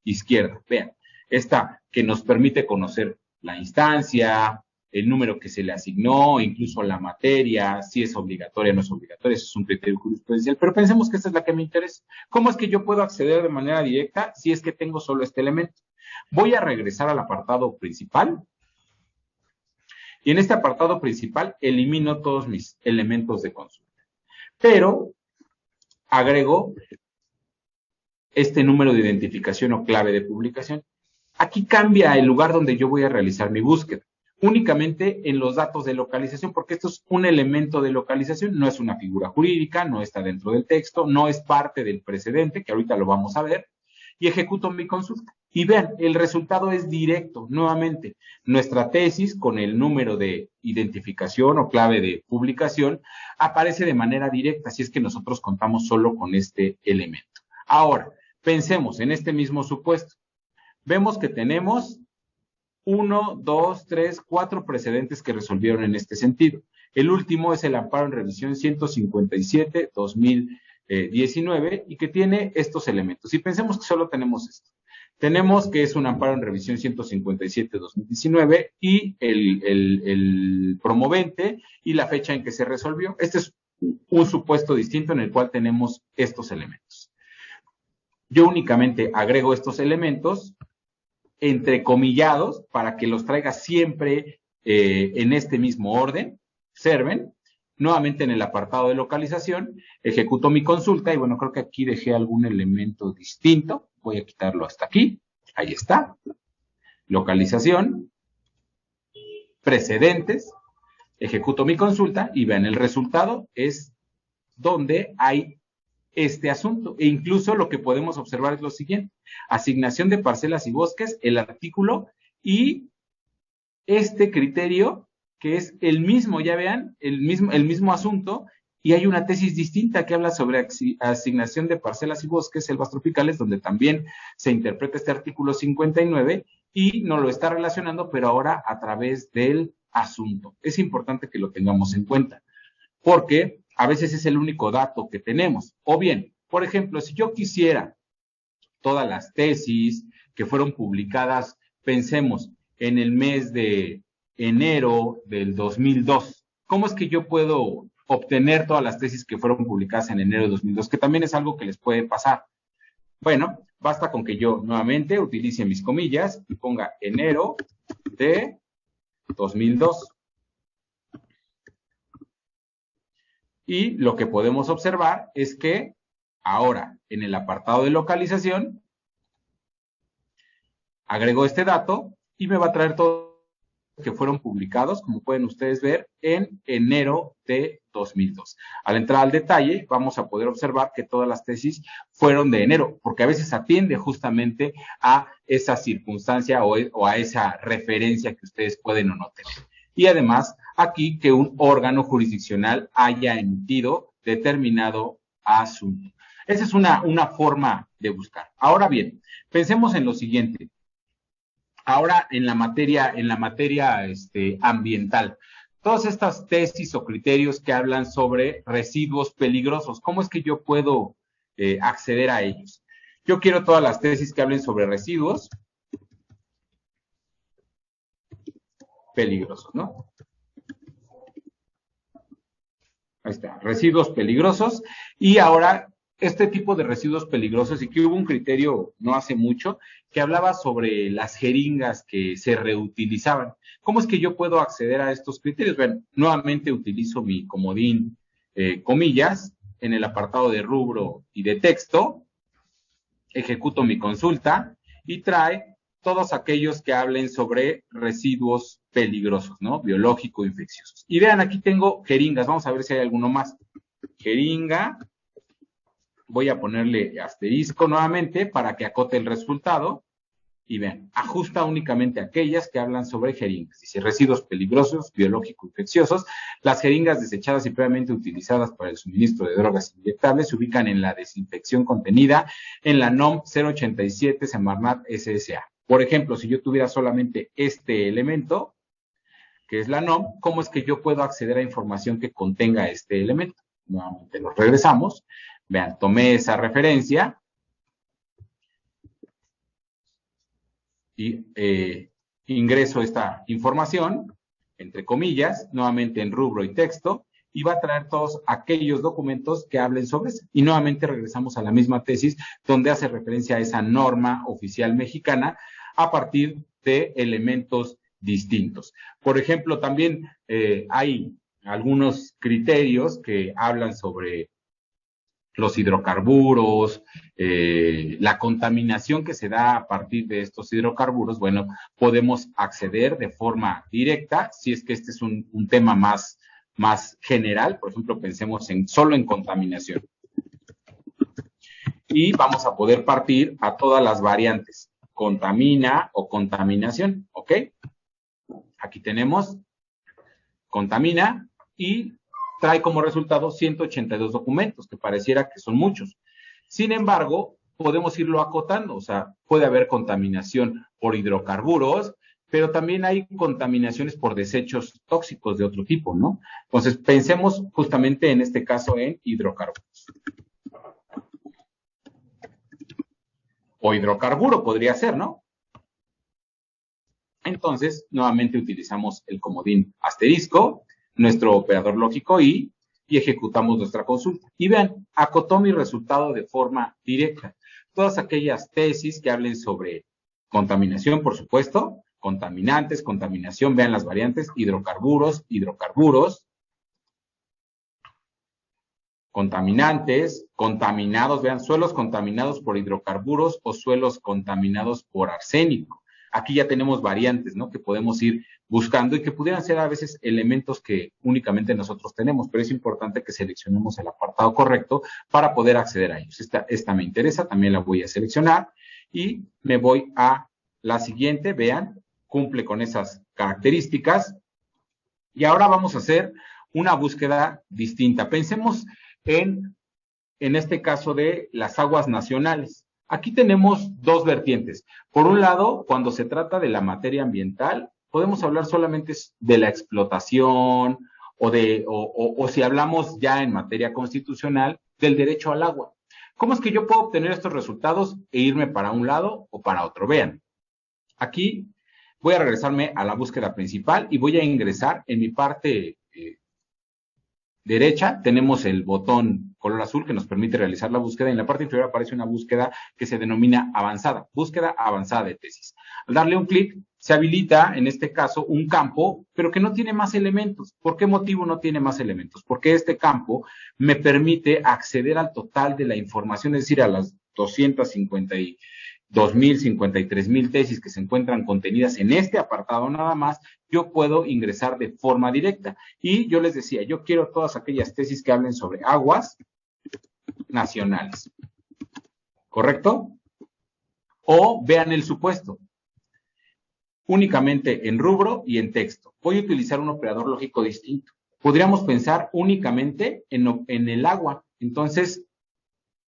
izquierda. Vean, esta que nos permite conocer la instancia, el número que se le asignó, incluso la materia, si es obligatoria o no es obligatoria, eso es un criterio jurisprudencial, pero pensemos que esta es la que me interesa. ¿Cómo es que yo puedo acceder de manera directa si es que tengo solo este elemento? Voy a regresar al apartado principal, y en este apartado principal elimino todos mis elementos de consulta, pero agrego este número de identificación o clave de publicación. Aquí cambia el lugar donde yo voy a realizar mi búsqueda, únicamente en los datos de localización, porque esto es un elemento de localización, no es una figura jurídica, no está dentro del texto, no es parte del precedente, que ahorita lo vamos a ver, y ejecuto mi consulta. Y vean, el resultado es directo, nuevamente. Nuestra tesis con el número de identificación o clave de publicación aparece de manera directa, si es que nosotros contamos solo con este elemento. Ahora, pensemos en este mismo supuesto. Vemos que tenemos 1, 2, 3, 4 precedentes que resolvieron en este sentido. El último es el amparo en revisión 157-2000 19 y que tiene estos elementos. Y pensemos que solo tenemos esto. Tenemos que es un amparo en revisión 157-2019 y el promovente y la fecha en que se resolvió. Este es un supuesto distinto en el cual tenemos estos elementos. Yo únicamente agrego estos elementos entrecomillados para que los traiga siempre en este mismo orden. Observen, nuevamente en el apartado de localización, ejecuto mi consulta y bueno, creo que aquí dejé algún elemento distinto. Voy a quitarlo hasta aquí. Ahí está. Localización, precedentes, ejecuto mi consulta y vean, el resultado es donde hay este asunto. E incluso lo que podemos observar es lo siguiente. Asignación de parcelas y bosques, el artículo y este criterio que es el mismo, ya vean, el mismo asunto, y hay una tesis distinta que habla sobre asignación de parcelas y bosques, selvas tropicales, donde también se interpreta este artículo 59 y nos lo está relacionando, pero ahora a través del asunto. Es importante que lo tengamos en cuenta, porque a veces es el único dato que tenemos. O bien, por ejemplo, si yo quisiera todas las tesis que fueron publicadas, pensemos, en el mes de enero del 2002, ¿cómo es que yo puedo obtener todas las tesis que fueron publicadas en enero de 2002? Que también es algo que les puede pasar. Bueno, basta con que yo nuevamente utilice mis comillas y ponga enero de 2002. Y lo que podemos observar es que ahora en el apartado de localización agrego este dato y me va a traer todos que fueron publicados, como pueden ustedes ver, en enero de 2002. Al entrar al detalle, vamos a poder observar que todas las tesis fueron de enero, porque a veces atiende justamente a esa circunstancia o a esa referencia que ustedes pueden o no tener. Y además, aquí que un órgano jurisdiccional haya emitido determinado asunto. Esa es una forma de buscar. Ahora bien, pensemos en lo siguiente. Ahora en la materia ambiental, todas estas tesis o criterios que hablan sobre residuos peligrosos, ¿cómo es que yo puedo acceder a ellos? Yo quiero todas las tesis que hablen sobre residuos peligrosos, ¿no? Ahí está, residuos peligrosos. Y ahora este tipo de residuos peligrosos, y que hubo un criterio no hace mucho que hablaba sobre las jeringas que se reutilizaban. ¿Cómo es que yo puedo acceder a estos criterios? Bueno, nuevamente utilizo mi comodín comillas en el apartado de rubro y de texto, ejecuto mi consulta y trae todos aquellos que hablen sobre residuos peligrosos, ¿no? Biológico-infecciosos. Y vean, aquí tengo jeringas, vamos a ver si hay alguno más. Jeringa. Voy a ponerle asterisco nuevamente para que acote el resultado. Y vean, ajusta únicamente aquellas que hablan sobre jeringas. Dice, residuos peligrosos, biológico-infecciosos. Las jeringas desechadas y previamente utilizadas para el suministro de drogas inyectables se ubican en la desinfección contenida en la NOM 087 Semarnat SSA. Por ejemplo, si yo tuviera solamente este elemento, que es la NOM, ¿cómo es que yo puedo acceder a información que contenga este elemento? Nuevamente nos regresamos. Vean, tomé esa referencia y ingreso esta información, entre comillas, nuevamente en rubro y texto, y va a traer todos aquellos documentos que hablen sobre eso. Y nuevamente regresamos a la misma tesis, donde hace referencia a esa norma oficial mexicana a partir de elementos distintos. Por ejemplo, también hay algunos criterios que hablan sobre los hidrocarburos, la contaminación que se da a partir de estos hidrocarburos. Bueno, podemos acceder de forma directa, si es que este es un tema más general. Por ejemplo, pensemos solo en contaminación. Y vamos a poder partir a todas las variantes, contamina o contaminación, ¿ok? Aquí tenemos contamina y trae como resultado 182 documentos, que pareciera que son muchos. Sin embargo, podemos irlo acotando, o sea, puede haber contaminación por hidrocarburos, pero también hay contaminaciones por desechos tóxicos de otro tipo, ¿no? Entonces, pensemos justamente en este caso en hidrocarburos. o hidrocarburo podría ser, ¿no? Entonces, nuevamente utilizamos el comodín asterisco, nuestro operador lógico y ejecutamos nuestra consulta. Y vean, acotó mi resultado de forma directa. Todas aquellas tesis que hablen sobre contaminación, por supuesto, contaminantes, contaminación, vean las variantes, hidrocarburos, contaminantes, contaminados, vean, suelos contaminados por hidrocarburos o suelos contaminados por arsénico. Aquí ya tenemos variantes, ¿no? Que podemos ir buscando y que pudieran ser a veces elementos que únicamente nosotros tenemos, pero es importante que seleccionemos el apartado correcto para poder acceder a ellos. Esta me interesa, también la voy a seleccionar y me voy a la siguiente, vean, cumple con esas características. Y ahora vamos a hacer una búsqueda distinta. Pensemos en este caso de las aguas nacionales. Aquí tenemos dos vertientes. Por un lado, cuando se trata de la materia ambiental, podemos hablar solamente de la explotación o si hablamos ya en materia constitucional, del derecho al agua. ¿Cómo es que yo puedo obtener estos resultados e irme para un lado o para otro? Vean, aquí voy a regresarme a la búsqueda principal y voy a ingresar en mi parte derecha. Tenemos el botón color azul que nos permite realizar la búsqueda y en la parte inferior aparece una búsqueda que se denomina avanzada, búsqueda avanzada de tesis. Al darle un clic se habilita en este caso un campo, pero que no tiene más elementos. ¿Por qué motivo no tiene más elementos? Porque este campo me permite acceder al total de la información, es decir, a las 252.053.000 tesis que se encuentran contenidas en este apartado nada más. Yo puedo ingresar de forma directa. Y yo les decía, yo quiero todas aquellas tesis que hablen sobre aguas nacionales. ¿Correcto? O vean el supuesto. Únicamente en rubro y en texto. Voy a utilizar un operador lógico distinto. Podríamos pensar únicamente en el agua. Entonces,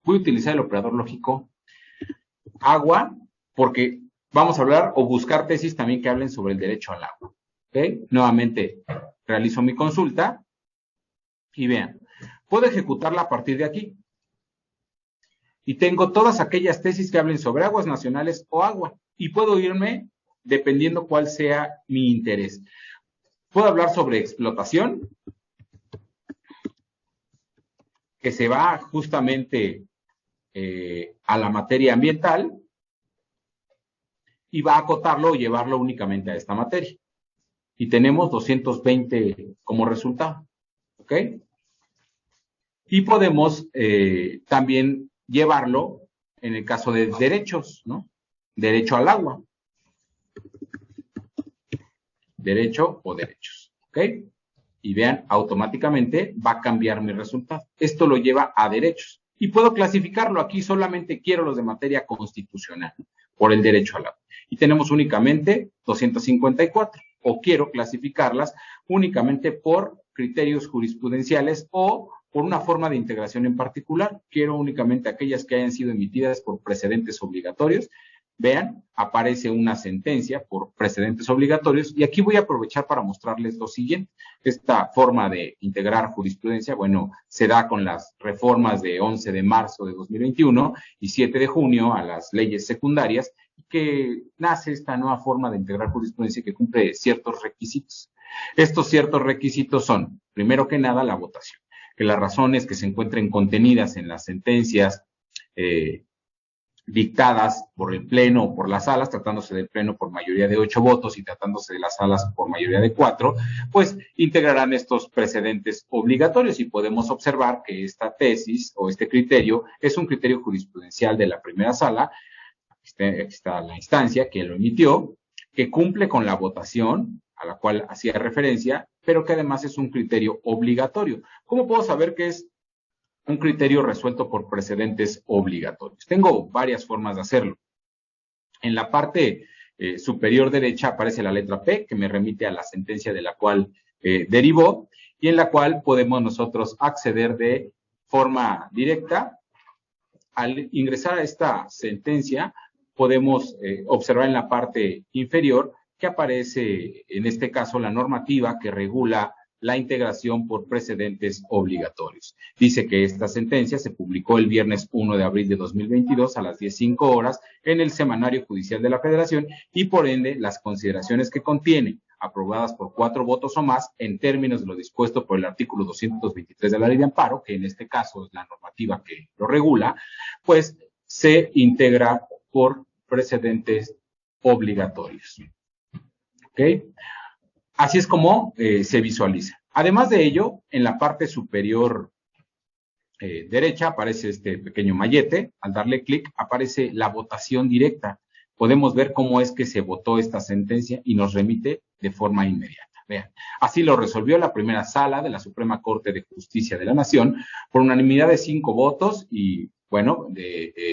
voy a utilizar el operador lógico agua, porque vamos a hablar o buscar tesis también que hablen sobre el derecho al agua. ¿Ok? Nuevamente realizo mi consulta y vean, puedo ejecutarla a partir de aquí. Y tengo todas aquellas tesis que hablen sobre aguas nacionales o agua. Y puedo irme dependiendo cuál sea mi interés. Puedo hablar sobre explotación, que se va justamente a la materia ambiental y va a acotarlo o llevarlo únicamente a esta materia. Y tenemos 220 como resultado. ¿Ok? Y podemos también llevarlo en el caso de derechos, ¿no? Derecho al agua. Derecho o derechos. ¿Ok? Y vean, automáticamente va a cambiar mi resultado. Esto lo lleva a derechos. Y puedo clasificarlo. Aquí solamente quiero los de materia constitucional por el derecho al agua. Y tenemos únicamente 254. O quiero clasificarlas únicamente por criterios jurisprudenciales o por una forma de integración en particular. Quiero únicamente aquellas que hayan sido emitidas por precedentes obligatorios. Vean, aparece una sentencia por precedentes obligatorios y aquí voy a aprovechar para mostrarles lo siguiente. Esta forma de integrar jurisprudencia, bueno, se da con las reformas de 11 de marzo de 2021 y 7 de junio a las leyes secundarias, que nace esta nueva forma de integrar jurisprudencia que cumple ciertos requisitos. Estos ciertos requisitos son, primero que nada, la votación, que las razones que se encuentren contenidas en las sentencias dictadas por el Pleno o por las salas, tratándose del Pleno por mayoría de 8 votos y tratándose de las salas por mayoría de 4, pues integrarán estos precedentes obligatorios y podemos observar que esta tesis o este criterio es un criterio jurisprudencial de la primera sala. Está la instancia que lo emitió, que cumple con la votación a la cual hacía referencia, pero que además es un criterio obligatorio. ¿Cómo puedo saber que es un criterio resuelto por precedentes obligatorios? Tengo varias formas de hacerlo. En la parte superior derecha aparece la letra P, que me remite a la sentencia de la cual derivó, y en la cual podemos nosotros acceder de forma directa. Al ingresar a esta sentencia, podemos observar en la parte inferior que aparece, en este caso, la normativa que regula la integración por precedentes obligatorios. Dice que esta sentencia se publicó el viernes 1 de abril de 2022 a las 10:05 horas en el Semanario Judicial de la Federación y por ende las consideraciones que contiene, aprobadas por 4 votos o más en términos de lo dispuesto por el artículo 223 de la Ley de Amparo, que en este caso es la normativa que lo regula, pues se integra por precedentes obligatorios. ¿Ok? Así es como se visualiza. Además de ello, en la parte superior derecha aparece este pequeño mallete. Al darle clic aparece la votación directa. Podemos ver cómo es que se votó esta sentencia y nos remite de forma inmediata. Vean, así lo resolvió la primera sala de la Suprema Corte de Justicia de la Nación por unanimidad de 5 votos y, bueno,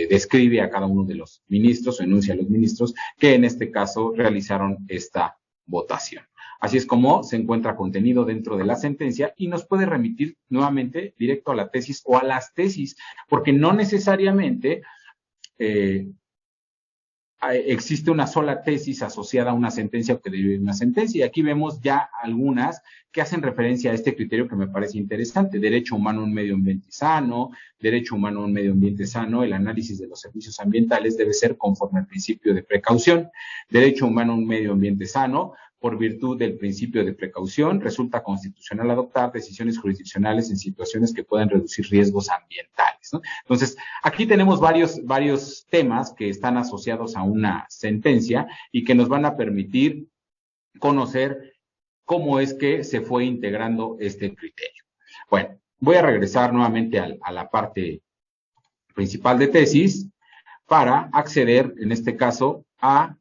describe a cada uno de los ministros o enuncia a los ministros que en este caso realizaron esta votación. Así es como se encuentra contenido dentro de la sentencia y nos puede remitir nuevamente directo a la tesis o a las tesis, porque no necesariamente existe una sola tesis asociada a una sentencia o que derive de una sentencia. Y aquí vemos ya algunas que hacen referencia a este criterio que me parece interesante: derecho humano a un medio ambiente sano, derecho humano a un medio ambiente sano, el análisis de los servicios ambientales debe ser conforme al principio de precaución. Derecho humano a un medio ambiente sano, por virtud del principio de precaución, resulta constitucional adoptar decisiones jurisdiccionales en situaciones que puedan reducir riesgos ambientales, ¿no? Entonces, aquí tenemos varios temas que están asociados a una sentencia y que nos van a permitir conocer cómo es que se fue integrando este criterio. Bueno, voy a regresar nuevamente a la parte principal de tesis para acceder, en este caso, a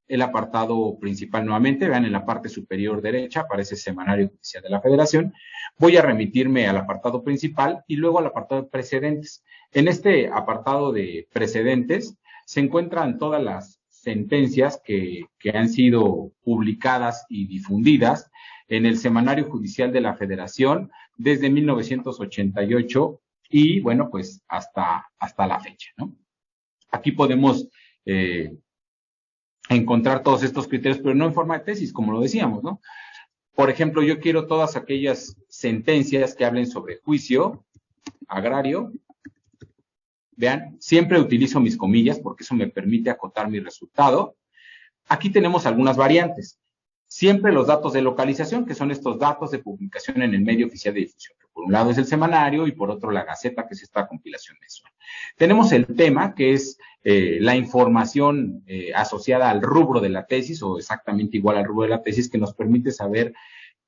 el apartado principal nuevamente. Vean, en la parte superior derecha aparece Semanario Judicial de la Federación. Voy a remitirme al apartado principal y luego al apartado de precedentes. En este apartado de precedentes se encuentran todas las sentencias que han sido publicadas y difundidas en el Semanario Judicial de la Federación desde 1988 y, bueno, pues hasta la fecha, ¿no? Aquí podemos encontrar todos estos criterios, pero no en forma de tesis, como lo decíamos, ¿no? Por ejemplo, yo quiero todas aquellas sentencias que hablen sobre juicio agrario. Vean, siempre utilizo mis comillas porque eso me permite acotar mi resultado. Aquí tenemos algunas variantes. Siempre los datos de localización, que son estos datos de publicación en el medio oficial de difusión, que por un lado es el semanario y por otro la Gaceta, que es esta compilación mensual. Tenemos el tema, que es la información asociada al rubro de la tesis, o exactamente igual al rubro de la tesis, que nos permite saber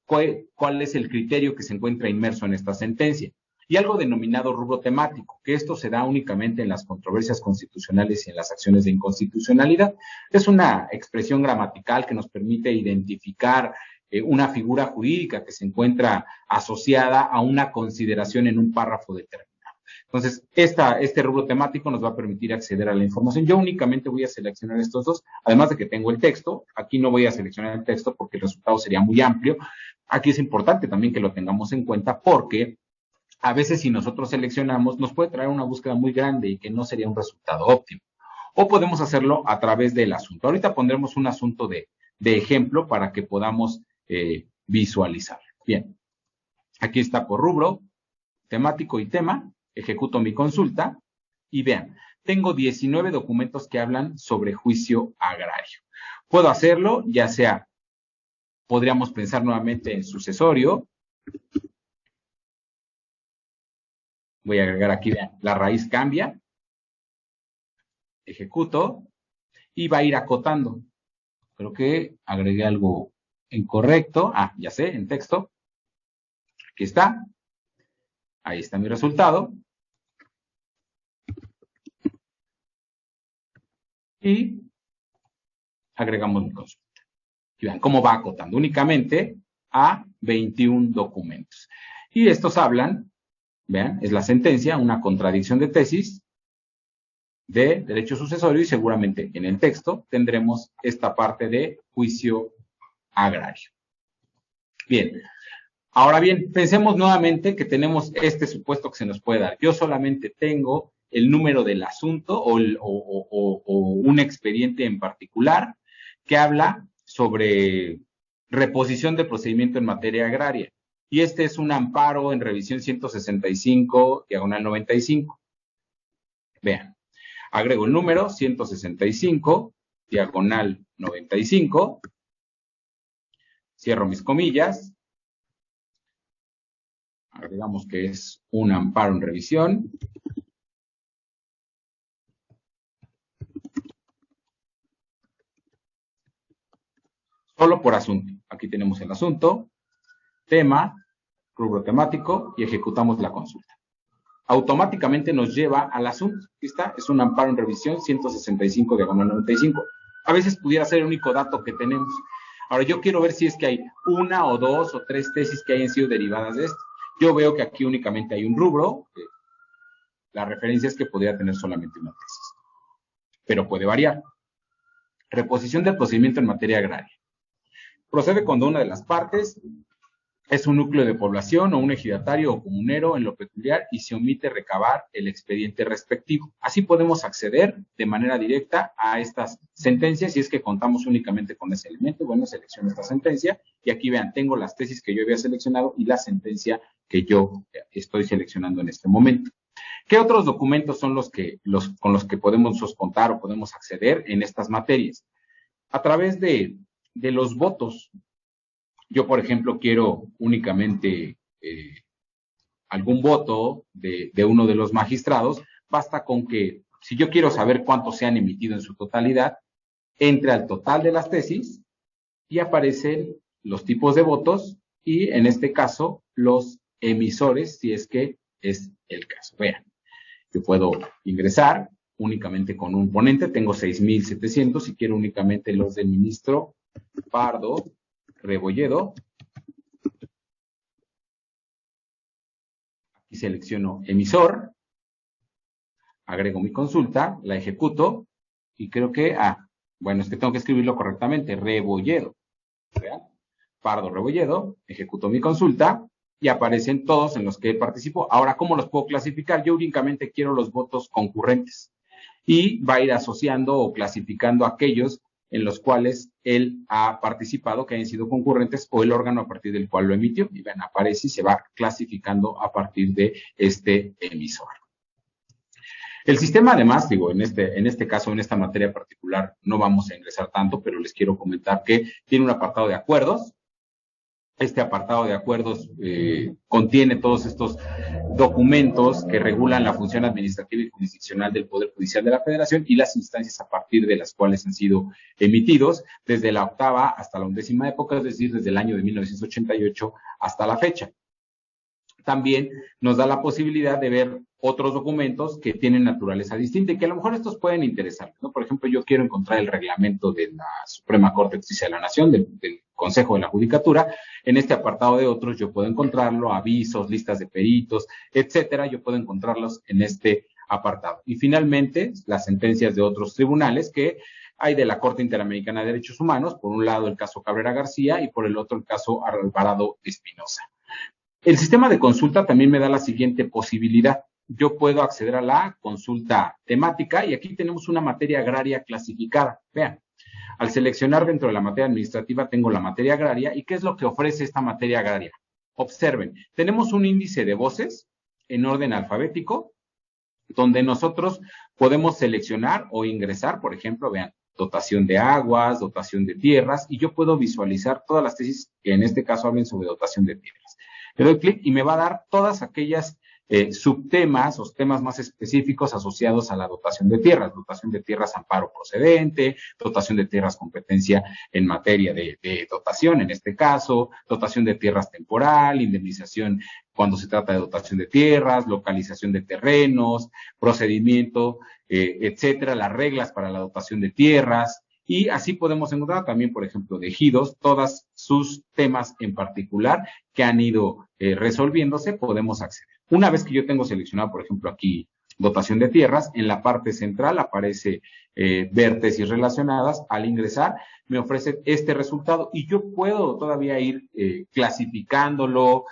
cuál es el criterio que se encuentra inmerso en esta sentencia. Y algo denominado rubro temático, que esto se da únicamente en las controversias constitucionales y en las acciones de inconstitucionalidad. Es una expresión gramatical que nos permite identificar una figura jurídica que se encuentra asociada a una consideración en un párrafo determinado. Entonces, este rubro temático nos va a permitir acceder a la información. Yo únicamente voy a seleccionar estos dos, además de que tengo el texto. Aquí no voy a seleccionar el texto porque el resultado sería muy amplio. Aquí es importante también que lo tengamos en cuenta porque a veces si nosotros seleccionamos nos puede traer una búsqueda muy grande y que no sería un resultado óptimo. O podemos hacerlo a través del asunto. Ahorita pondremos un asunto de ejemplo para que podamos visualizar. Bien, aquí está por rubro, temático y tema. Ejecuto mi consulta y vean, tengo 19 documentos que hablan sobre juicio agrario. Puedo hacerlo, ya sea, podríamos pensar nuevamente en sucesorio. Voy a agregar aquí, vean, la raíz cambia. Ejecuto y va a ir acotando. Creo que agregué algo incorrecto. Ah, ya sé, en texto. Aquí está. Ahí está mi resultado. Y agregamos mi consulta. Y vean cómo va acotando únicamente a 21 documentos. Y estos hablan, vean, es la sentencia, una contradicción de tesis de derecho sucesorio y seguramente en el texto tendremos esta parte de juicio agrario. Bien. Ahora bien, pensemos nuevamente que tenemos este supuesto que se nos puede dar. Yo solamente tengo el número del asunto o un expediente en particular que habla sobre reposición de procedimiento en materia agraria. y este es un amparo en revisión 165, diagonal 95. Vean, agrego el número 165, diagonal 95, cierro mis comillas, agregamos que es un amparo en revisión. Solo por asunto. Aquí tenemos el asunto, tema, rubro temático y ejecutamos la consulta. Automáticamente nos lleva al asunto. Aquí está, es un amparo en revisión 165, diagonal 95. A veces pudiera ser el único dato que tenemos. Ahora yo quiero ver si es que hay una o dos o tres tesis que hayan sido derivadas de esto. Yo veo que aquí únicamente hay un rubro. La referencia es que podría tener solamente una tesis, pero puede variar. Reposición del procedimiento en materia agraria. Procede cuando una de las partes es un núcleo de población o un ejidatario o comunero en lo peculiar y se omite recabar el expediente respectivo. Así podemos acceder de manera directa a estas sentencias si es que contamos únicamente con ese elemento. Bueno, selecciono esta sentencia y aquí vean, tengo las tesis que yo había seleccionado y la sentencia que yo estoy seleccionando en este momento. ¿Qué otros documentos son con los que podemos contar o podemos acceder en estas materias? A través de los votos. Yo, por ejemplo, quiero únicamente algún voto de uno de los magistrados. Basta con que, si yo quiero saber cuántos se han emitido en su totalidad, entre al total de las tesis y aparecen los tipos de votos y, en este caso, los emisores, si es que es el caso. Vean, yo puedo ingresar únicamente con un ponente, tengo 6,700, si quiero únicamente los del ministro Pardo Rebolledo. Aquí selecciono emisor, agrego mi consulta, la ejecuto y creo que, bueno, es que tengo que escribirlo correctamente, Rebolledo. ¿Vean? Pardo Rebolledo, ejecuto mi consulta y aparecen todos en los que participo. Ahora, ¿cómo los puedo clasificar? Yo únicamente quiero los votos concurrentes y va a ir asociando o clasificando aquellos en los cuales él ha participado, que hayan sido concurrentes, o el órgano a partir del cual lo emitió. Y ven, aparece y se va clasificando a partir de este emisor. El sistema, además, digo, en este caso, en esta materia particular, no vamos a ingresar tanto, pero les quiero comentar que tiene un apartado de acuerdos. Este apartado de acuerdos contiene todos estos documentos que regulan la función administrativa y jurisdiccional del Poder Judicial de la Federación y las instancias a partir de las cuales han sido emitidos desde la 8ª hasta la 11ª época, es decir, desde el año de 1988 hasta la fecha. También nos da la posibilidad de ver otros documentos que tienen naturaleza distinta y que a lo mejor estos pueden interesar, ¿no? Por ejemplo, yo quiero encontrar el reglamento de la Suprema Corte de Justicia de la Nación, del Consejo de la Judicatura. En este apartado de otros yo puedo encontrarlo, avisos, listas de peritos, etcétera. Yo puedo encontrarlos en este apartado. Y finalmente, las sentencias de otros tribunales que hay de la Corte Interamericana de Derechos Humanos, por un lado el caso Cabrera García y por el otro el caso Alvarado Espinosa. El sistema de consulta también me da la siguiente posibilidad. Yo puedo acceder a la consulta temática y aquí tenemos una materia agraria clasificada. Vean, al seleccionar dentro de la materia administrativa tengo la materia agraria y ¿qué es lo que ofrece esta materia agraria? Observen, tenemos un índice de voces en orden alfabético donde nosotros podemos seleccionar o ingresar, por ejemplo, vean, dotación de aguas, dotación de tierras y yo puedo visualizar todas las tesis que en este caso hablen sobre dotación de tierras. Le doy clic y me va a dar todas aquellas subtemas o temas más específicos asociados a la dotación de tierras amparo procedente, dotación de tierras competencia en materia de dotación, en este caso, dotación de tierras temporal, indemnización cuando se trata de dotación de tierras, localización de terrenos, procedimiento, etcétera, las reglas para la dotación de tierras. Y así podemos encontrar también, por ejemplo, de ejidos, todos sus temas en particular que han ido resolviéndose, podemos acceder. Una vez que yo tengo seleccionado, por ejemplo, aquí dotación de tierras, en la parte central aparece ver tesis relacionadas. Al ingresar, me ofrece este resultado y yo puedo todavía ir clasificándolo,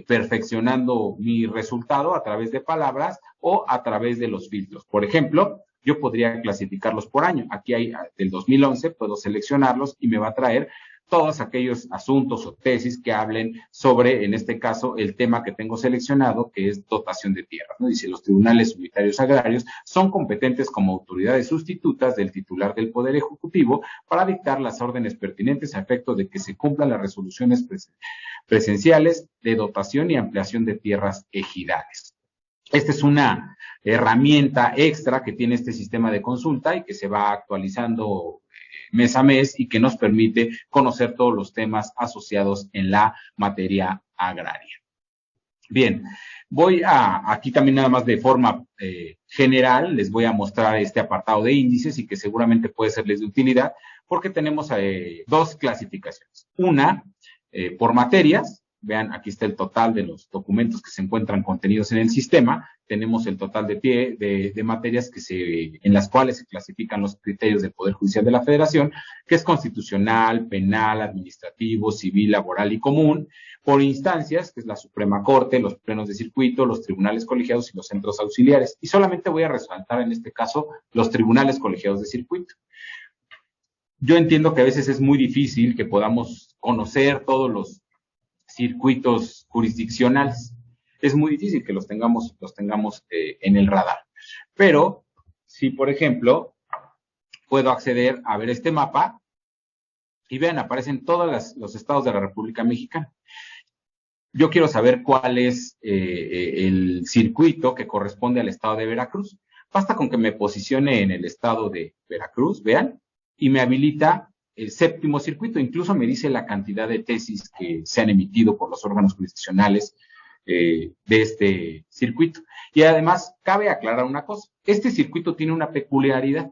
perfeccionando mi resultado a través de palabras o a través de los filtros. Por ejemplo, yo podría clasificarlos por año. Aquí hay del 2011, puedo seleccionarlos y me va a traer todos aquellos asuntos o tesis que hablen sobre, en este caso, el tema que tengo seleccionado, que es dotación de tierras, ¿no? Dice, los tribunales unitarios agrarios son competentes como autoridades sustitutas del titular del Poder Ejecutivo para dictar las órdenes pertinentes a efecto de que se cumplan las resoluciones presenciales de dotación y ampliación de tierras ejidales. Esta es una herramienta extra que tiene este sistema de consulta y que se va actualizando mes a mes y que nos permite conocer todos los temas asociados en la materia agraria. Bien, voy aquí también nada más de forma general, les voy a mostrar este apartado de índices y que seguramente puede serles de utilidad porque tenemos dos clasificaciones. Una, por materias. Vean, aquí está el total de los documentos que se encuentran contenidos en el sistema. Tenemos el total de materias en las cuales se clasifican los criterios del Poder Judicial de la Federación, que es constitucional, penal, administrativo, civil, laboral y común, por instancias, que es la Suprema Corte, los plenos de circuito, los tribunales colegiados y los centros auxiliares. Y solamente voy a resaltar en este caso los tribunales colegiados de circuito. Yo entiendo que a veces es muy difícil que podamos conocer todos los circuitos jurisdiccionales. Es muy difícil que los tengamos en el radar. Pero, si por ejemplo, puedo acceder a ver este mapa, y vean, aparecen todos los estados de la República Mexicana. Yo quiero saber cuál es el circuito que corresponde al estado de Veracruz. Basta con que me posicione en el estado de Veracruz, vean, y me habilita el séptimo circuito, incluso me dice la cantidad de tesis que se han emitido por los órganos jurisdiccionales de este circuito. Y además, cabe aclarar una cosa, este circuito tiene una peculiaridad,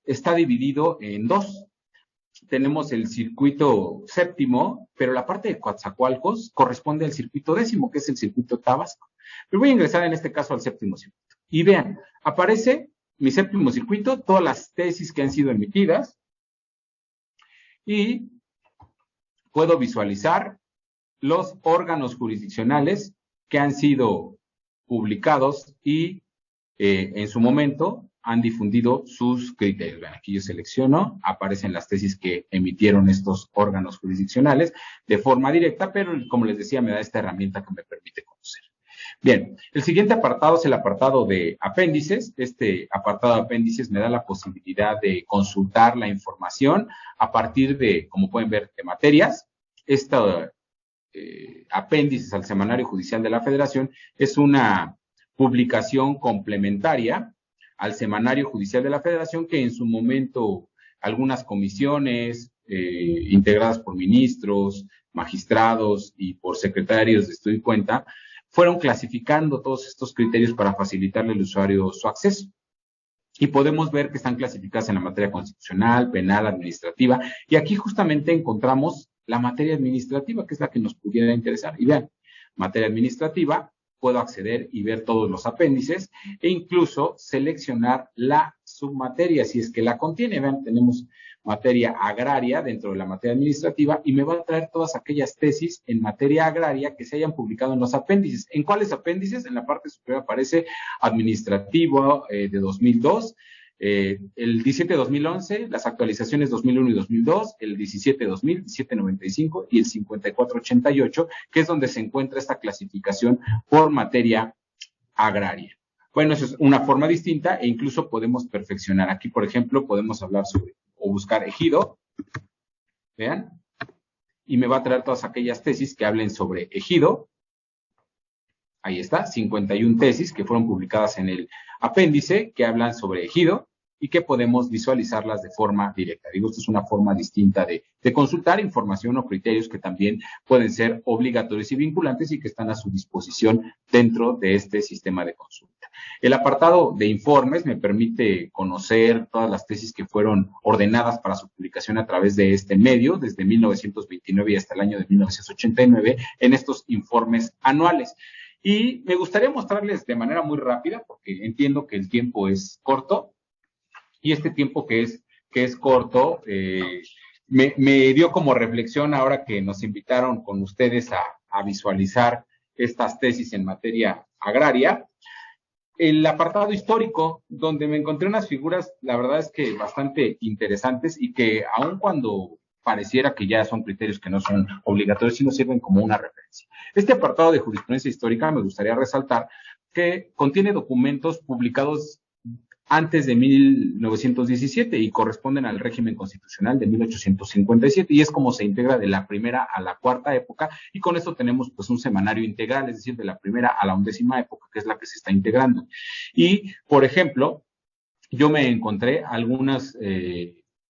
está dividido en dos. Tenemos el circuito séptimo, pero la parte de Coatzacoalcos corresponde al circuito décimo, que es el circuito Tabasco. Pero voy a ingresar en este caso al séptimo circuito. Y vean, aparece mi séptimo circuito, todas las tesis que han sido emitidas, y puedo visualizar los órganos jurisdiccionales que han sido publicados y en su momento han difundido sus criterios. Vean, aquí yo selecciono, aparecen las tesis que emitieron estos órganos jurisdiccionales de forma directa, pero como les decía, me da esta herramienta que me permite conocer. Bien, el siguiente apartado es el apartado de apéndices. Este apartado de apéndices me da la posibilidad de consultar la información a partir de, como pueden ver, de materias. Apéndices al Semanario Judicial de la Federación es una publicación complementaria al Semanario Judicial de la Federación que en su momento algunas comisiones integradas por ministros, magistrados y por secretarios de estudio y cuenta fueron clasificando todos estos criterios para facilitarle al usuario su acceso. Y podemos ver que están clasificadas en la materia constitucional, penal, administrativa, y aquí justamente encontramos la materia administrativa, que es la que nos pudiera interesar. Y vean, materia administrativa, puedo acceder y ver todos los apéndices e incluso seleccionar la submateria, si es que la contiene. Vean, tenemos materia agraria dentro de la materia administrativa y me va a traer todas aquellas tesis en materia agraria que se hayan publicado en los apéndices. ¿En cuáles apéndices? En la parte superior aparece administrativo de 2002, el 17 de 2011, las actualizaciones 2001 y 2002, el 17 de 2000, 1795 y el 5488, que es donde se encuentra esta clasificación por materia agraria. Bueno, eso es una forma distinta e incluso podemos perfeccionar. Aquí, por ejemplo, podemos hablar sobre o buscar ejido, vean, y me va a traer todas aquellas tesis que hablen sobre ejido. Ahí está, 51 tesis que fueron publicadas en el apéndice que hablan sobre ejido y que podemos visualizarlas de forma directa. Digo, esto es una forma distinta de consultar información o criterios que también pueden ser obligatorios y vinculantes y que están a su disposición dentro de este sistema de consulta. El apartado de informes me permite conocer todas las tesis que fueron ordenadas para su publicación a través de este medio, desde 1929 y hasta el año de 1989, en estos informes anuales. Y me gustaría mostrarles de manera muy rápida, porque entiendo que el tiempo es corto, y este tiempo que es corto me dio como reflexión ahora que nos invitaron con ustedes a visualizar estas tesis en materia agraria. El apartado histórico, donde me encontré unas figuras, la verdad es que bastante interesantes y que aun cuando pareciera que ya son criterios que no son obligatorios, sino sirven como una referencia. Este apartado de jurisprudencia histórica me gustaría resaltar que contiene documentos publicados antes de 1917 y corresponden al régimen constitucional de 1857, y es como se integra de la primera a la cuarta época, y con esto tenemos pues un semanario integral, es decir, de la primera a la 11ª época, que es la que se está integrando. Y, por ejemplo, yo me encontré algunos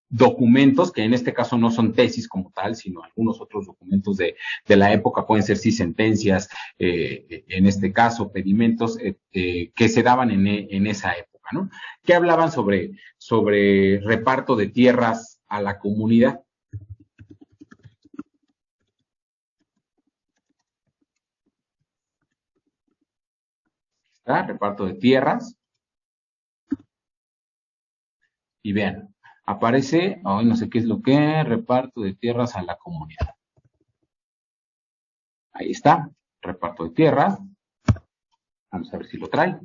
documentos, que en este caso no son tesis como tal, sino algunos otros documentos de la época, pueden ser sí sentencias, en este caso pedimentos, que se daban en esa época, ¿no? Que hablaban sobre reparto de tierras a la comunidad. ¿Está? Reparto de tierras. Y vean, aparece, hoy no sé qué es lo que, reparto de tierras a la comunidad. Ahí está, reparto de tierras. Vamos a ver si lo trae.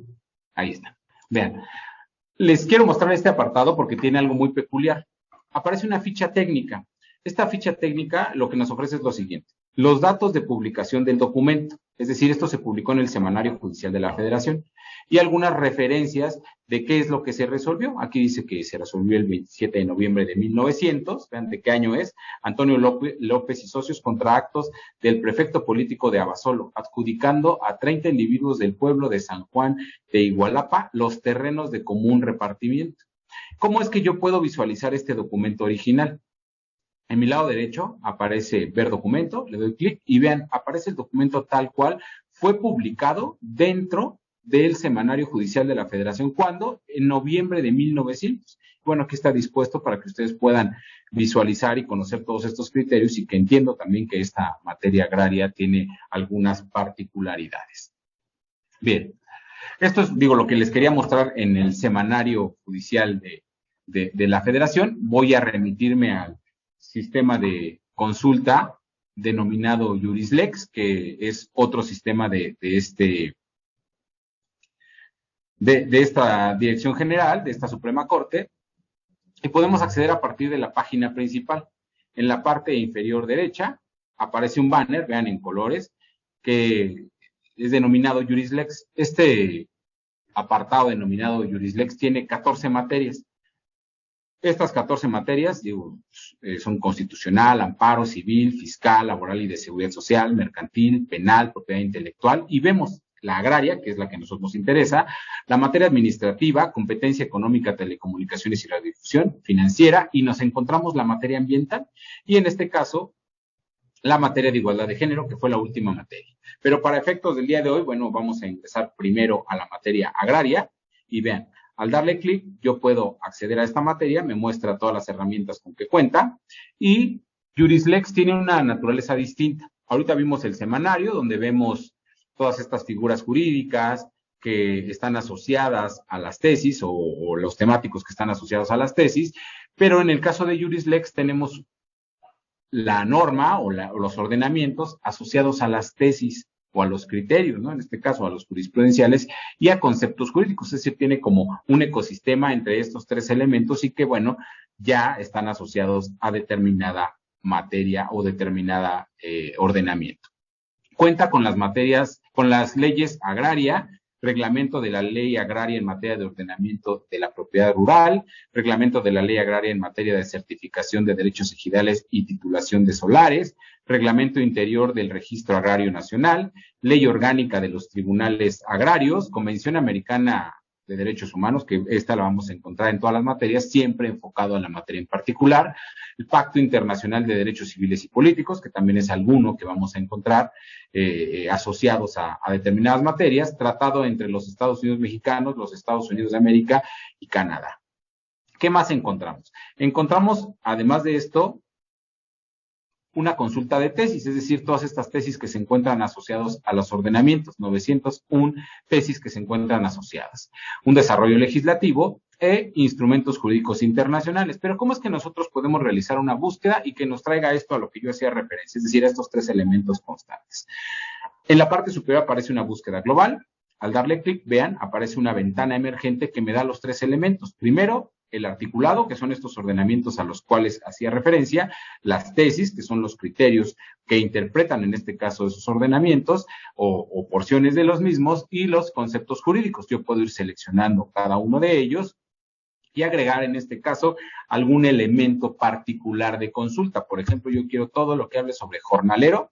Ahí está. Vean, les quiero mostrar este apartado porque tiene algo muy peculiar. Aparece una ficha técnica. Esta ficha técnica lo que nos ofrece es lo siguiente: los datos de publicación del documento, es decir, esto se publicó en el Semanario Judicial de la Federación, y algunas referencias de qué es lo que se resolvió. Aquí dice que se resolvió el 27 de noviembre de 1900, vean de qué año es: Antonio López y socios contra actos del prefecto político de Abasolo, adjudicando a 30 individuos del pueblo de San Juan de Igualapa los terrenos de común repartimiento. ¿Cómo es que yo puedo visualizar este documento original? En mi lado derecho aparece ver documento, le doy clic y vean, aparece el documento tal cual fue publicado dentro del Semanario Judicial de la Federación. ¿Cuándo? En noviembre de 1900. Bueno, aquí está dispuesto para que ustedes puedan visualizar y conocer todos estos criterios, y que entiendo también que esta materia agraria tiene algunas particularidades. Bien, esto es, digo, lo que les quería mostrar en el Semanario Judicial de la Federación. Voy a remitirme al sistema de consulta denominado JurisLex, que es otro sistema de esta Dirección General, de esta Suprema Corte, y podemos acceder a partir de la página principal. En la parte inferior derecha aparece un banner, vean en colores, que es denominado JurisLex. Este apartado denominado JurisLex tiene 14 materias. Estas 14 materias, digo, son constitucional, amparo, civil, fiscal, laboral y de seguridad social, mercantil, penal, propiedad intelectual, y vemos la agraria, que es la que a nosotros nos interesa, la materia administrativa, competencia económica, telecomunicaciones y radiodifusión, financiera, y nos encontramos la materia ambiental, y en este caso, la materia de igualdad de género, que fue la última materia. Pero para efectos del día de hoy, bueno, vamos a empezar primero a la materia agraria, y vean, al darle clic, yo puedo acceder a esta materia, me muestra todas las herramientas con que cuenta, y JurisLex tiene una naturaleza distinta. Ahorita vimos el semanario, donde vemos todas estas figuras jurídicas que están asociadas a las tesis, o los temáticos que están asociados a las tesis, pero en el caso de JurisLex tenemos la norma o los ordenamientos asociados a las tesis o a los criterios, ¿no? En este caso a los jurisprudenciales y a conceptos jurídicos, es decir, tiene como un ecosistema entre estos tres elementos, y que, bueno, ya están asociados a determinada materia o determinada ordenamiento. Cuenta con las materias, con las leyes agraria, reglamento de la ley agraria en materia de ordenamiento de la propiedad rural, reglamento de la ley agraria en materia de certificación de derechos ejidales y titulación de solares, reglamento interior del registro agrario nacional, ley orgánica de los tribunales agrarios, Convención Americana de Derechos Humanos, que esta la vamos a encontrar en todas las materias, siempre enfocado a la materia en particular, el Pacto Internacional de Derechos Civiles y Políticos, que también es alguno que vamos a encontrar asociados a determinadas materias, tratado entre los Estados Unidos mexicanos, los Estados Unidos de América y Canadá. ¿Qué más encontramos? Encontramos, además de esto, una consulta de tesis, es decir, todas estas tesis que se encuentran asociados a los ordenamientos, 901 tesis que se encuentran asociadas, un desarrollo legislativo e instrumentos jurídicos internacionales. Pero ¿cómo es que nosotros podemos realizar una búsqueda y que nos traiga esto a lo que yo hacía referencia, es decir, a estos tres elementos constantes? En la parte superior aparece una búsqueda global. Al darle clic, vean, aparece una ventana emergente que me da los tres elementos. Primero, el articulado, que son estos ordenamientos a los cuales hacía referencia, las tesis, que son los criterios que interpretan en este caso esos ordenamientos o porciones de los mismos, y los conceptos jurídicos. Yo puedo ir seleccionando cada uno de ellos y agregar en este caso algún elemento particular de consulta. Por ejemplo, yo quiero todo lo que hable sobre jornalero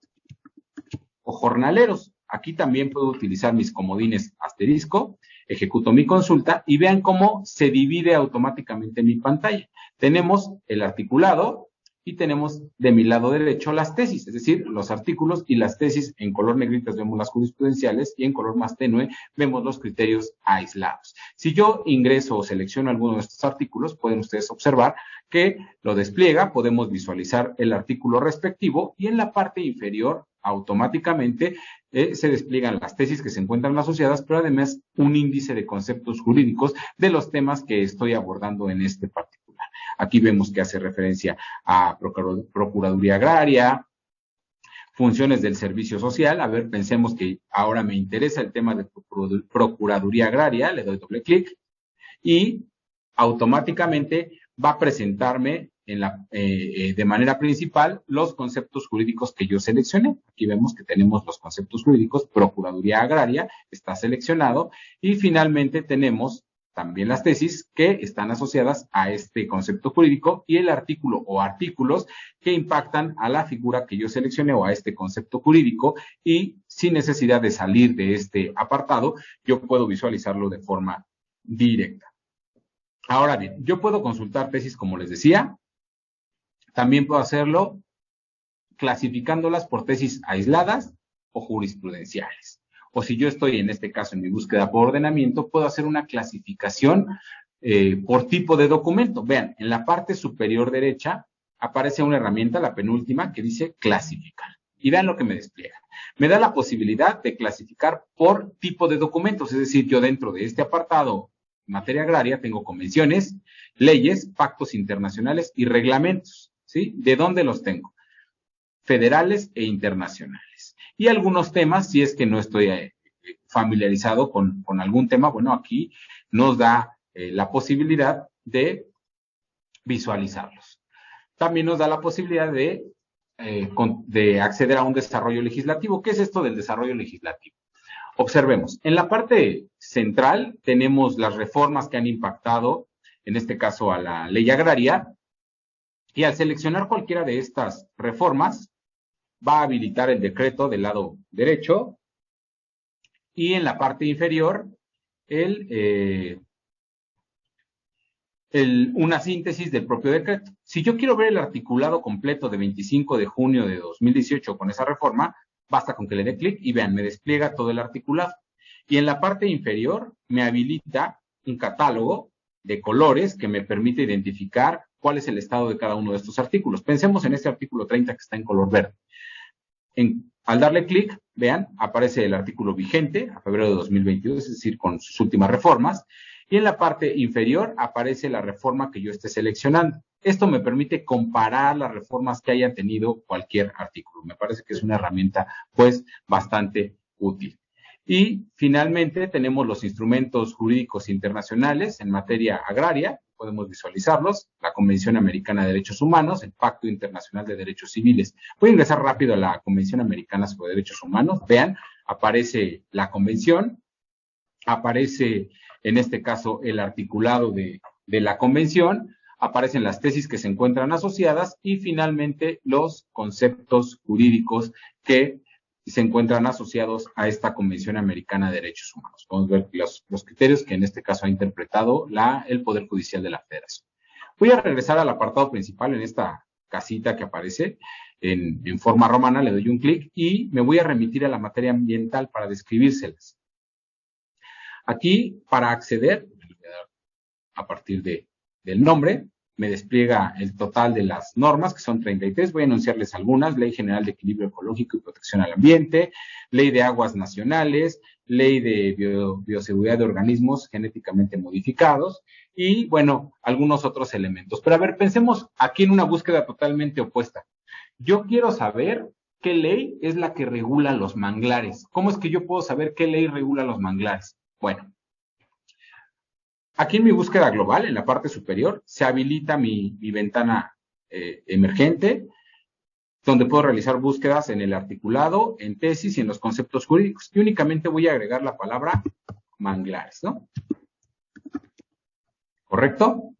o jornaleros. Aquí también puedo utilizar mis comodines asterisco, ejecuto mi consulta y vean cómo se divide automáticamente mi pantalla. Tenemos el articulado y tenemos de mi lado derecho las tesis, es decir, los artículos y las tesis. En color negritas vemos las jurisprudenciales y en color más tenue vemos los criterios aislados. Si yo ingreso o selecciono alguno de estos artículos, pueden ustedes observar que lo despliega, podemos visualizar el artículo respectivo y en la parte inferior automáticamente se despliegan las tesis que se encuentran asociadas, pero además un índice de conceptos jurídicos de los temas que estoy abordando en este particular. Aquí vemos que hace referencia a Procuraduría Agraria, funciones del servicio social. A ver, pensemos que ahora me interesa el tema de Procuraduría Agraria, le doy doble clic y automáticamente va a presentarme de manera principal los conceptos jurídicos que yo seleccioné. Aquí vemos que tenemos los conceptos jurídicos, Procuraduría Agraria está seleccionado y finalmente tenemos también las tesis que están asociadas a este concepto jurídico y el artículo o artículos que impactan a la figura que yo seleccioné o a este concepto jurídico, y sin necesidad de salir de este apartado, yo puedo visualizarlo de forma directa. Ahora bien, yo puedo consultar tesis, como les decía. También puedo hacerlo clasificándolas por tesis aisladas o jurisprudenciales. O si yo estoy en este caso en mi búsqueda por ordenamiento, puedo hacer una clasificación por tipo de documento. Vean, en la parte superior derecha aparece una herramienta, la penúltima, que dice clasificar. Y vean lo que me despliega. Me da la posibilidad de clasificar por tipo de documentos, es decir, yo dentro de este apartado materia agraria tengo convenciones, leyes, pactos internacionales y reglamentos, ¿sí? ¿De dónde los tengo? Federales e internacionales. Y algunos temas, si es que no estoy familiarizado con algún tema, bueno, aquí nos da la posibilidad de visualizarlos. También nos da la posibilidad de acceder a un desarrollo legislativo. ¿Qué es esto del desarrollo legislativo? Observemos, en la parte central tenemos las reformas que han impactado, en este caso a la ley agraria, y al seleccionar cualquiera de estas reformas, va a habilitar el decreto del lado derecho, y en la parte inferior, una síntesis del propio decreto. Si yo quiero ver el articulado completo de 25 de junio de 2018 con esa reforma, basta con que le dé clic y vean, me despliega todo el articulado. Y en la parte inferior me habilita un catálogo de colores que me permite identificar cuál es el estado de cada uno de estos artículos. Pensemos en este artículo 30 que está en color verde. Al darle clic, vean, aparece el artículo vigente a febrero de 2022, es decir, con sus últimas reformas, y en la parte inferior aparece la reforma que yo esté seleccionando. Esto me permite comparar las reformas que haya tenido cualquier artículo. Me parece que es una herramienta, pues, bastante útil. Y finalmente tenemos los instrumentos jurídicos internacionales en materia agraria. Podemos visualizarlos, la Convención Americana de Derechos Humanos, el Pacto Internacional de Derechos Civiles. Voy a ingresar rápido a la Convención Americana sobre Derechos Humanos. Vean, aparece la convención, aparece en este caso el articulado de la convención, aparecen las tesis que se encuentran asociadas y finalmente los conceptos jurídicos que se encuentran asociados a esta Convención Americana de Derechos Humanos. Podemos ver los criterios que en este caso ha interpretado el Poder Judicial de la Federación. Voy a regresar al apartado principal en esta casita que aparece en forma romana, le doy un clic y me voy a remitir a la materia ambiental para describírselas. Aquí, para acceder, a partir del nombre, me despliega el total de las normas, que son 33. Voy a enunciarles algunas: Ley General de Equilibrio Ecológico y Protección al Ambiente, Ley de Aguas Nacionales, Ley de Bioseguridad de Organismos Genéticamente Modificados y, bueno, algunos otros elementos. Pero a ver, pensemos aquí en una búsqueda totalmente opuesta. Yo quiero saber qué ley es la que regula los manglares. ¿Cómo es que yo puedo saber qué ley regula los manglares? Bueno, Aquí en mi búsqueda global, en la parte superior, se habilita mi ventana emergente, donde puedo realizar búsquedas en el articulado, en tesis y en los conceptos jurídicos. Y únicamente voy a agregar la palabra manglares, ¿no? ¿Correcto?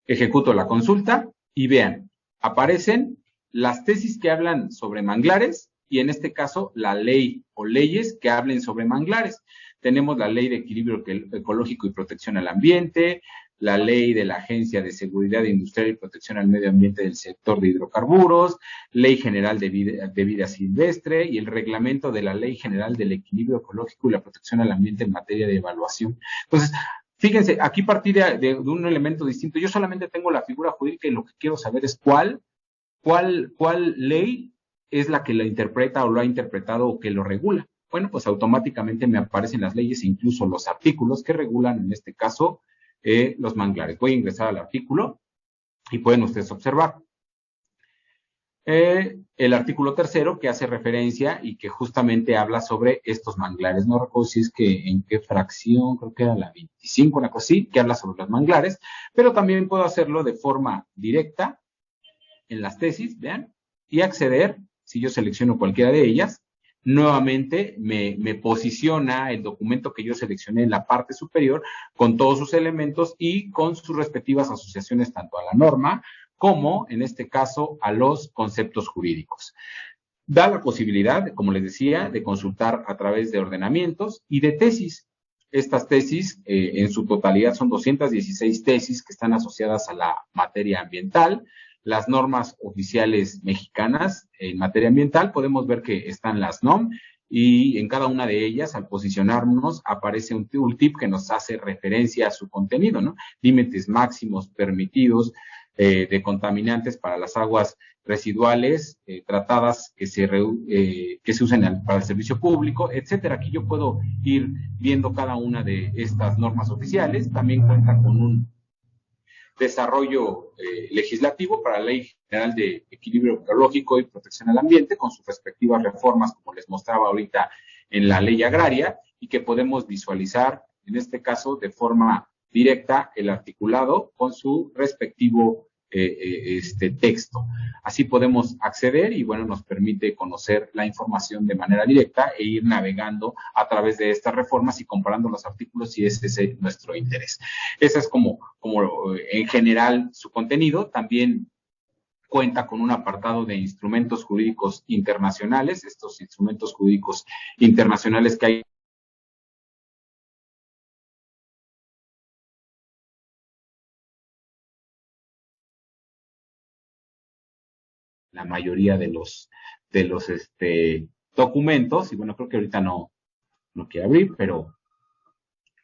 Ejecuto la consulta y vean, aparecen las tesis que hablan sobre manglares y en este caso la ley o leyes que hablen sobre manglares. Tenemos la Ley de Equilibrio Ecológico y Protección al Ambiente, la Ley de la Agencia de Seguridad Industrial y Protección al Medio Ambiente del sector de hidrocarburos, Ley General de Vida Silvestre y el Reglamento de la Ley General del Equilibrio Ecológico y la Protección al Ambiente en materia de evaluación. Entonces, fíjense, aquí partí de un elemento distinto. Yo solamente tengo la figura jurídica y lo que quiero saber es cuál ley es la que la interpreta o lo ha interpretado o que lo regula. Bueno, pues automáticamente me aparecen las leyes e incluso los artículos que regulan, en este caso, los manglares. Voy a ingresar al artículo y pueden ustedes observar. El artículo 3 que hace referencia y que justamente habla sobre estos manglares. No recuerdo si es que en qué fracción, creo que era la 25, una cosa así, que habla sobre los manglares, pero también puedo hacerlo de forma directa en las tesis, vean, y acceder, si yo selecciono cualquiera de ellas, nuevamente me posiciona el documento que yo seleccioné en la parte superior con todos sus elementos y con sus respectivas asociaciones tanto a la norma como, en este caso, a los conceptos jurídicos. Da la posibilidad, como les decía, de consultar a través de ordenamientos y de tesis. Estas tesis, en su totalidad, son 216 tesis que están asociadas a la materia ambiental. Las normas oficiales mexicanas en materia ambiental, podemos ver que están las NOM y en cada una de ellas, al posicionarnos, aparece un tooltip que nos hace referencia a su contenido, ¿no? Límites máximos permitidos de contaminantes para las aguas residuales tratadas que se usen para el servicio público, etcétera. Aquí yo puedo ir viendo cada una de estas normas oficiales. También cuenta con un desarrollo legislativo para la Ley General de Equilibrio Ecológico y Protección al Ambiente, con sus respectivas reformas, como les mostraba ahorita en la Ley Agraria, y que podemos visualizar, en este caso, de forma directa, el articulado con su respectivo texto. Así podemos acceder y, bueno, nos permite conocer la información de manera directa e ir navegando a través de estas reformas y comparando los artículos si ese es nuestro interés. Ese es como en general su contenido. También cuenta con un apartado de instrumentos jurídicos internacionales, estos instrumentos jurídicos internacionales que hay la mayoría de los documentos, y bueno, creo que ahorita no quiero abrir, pero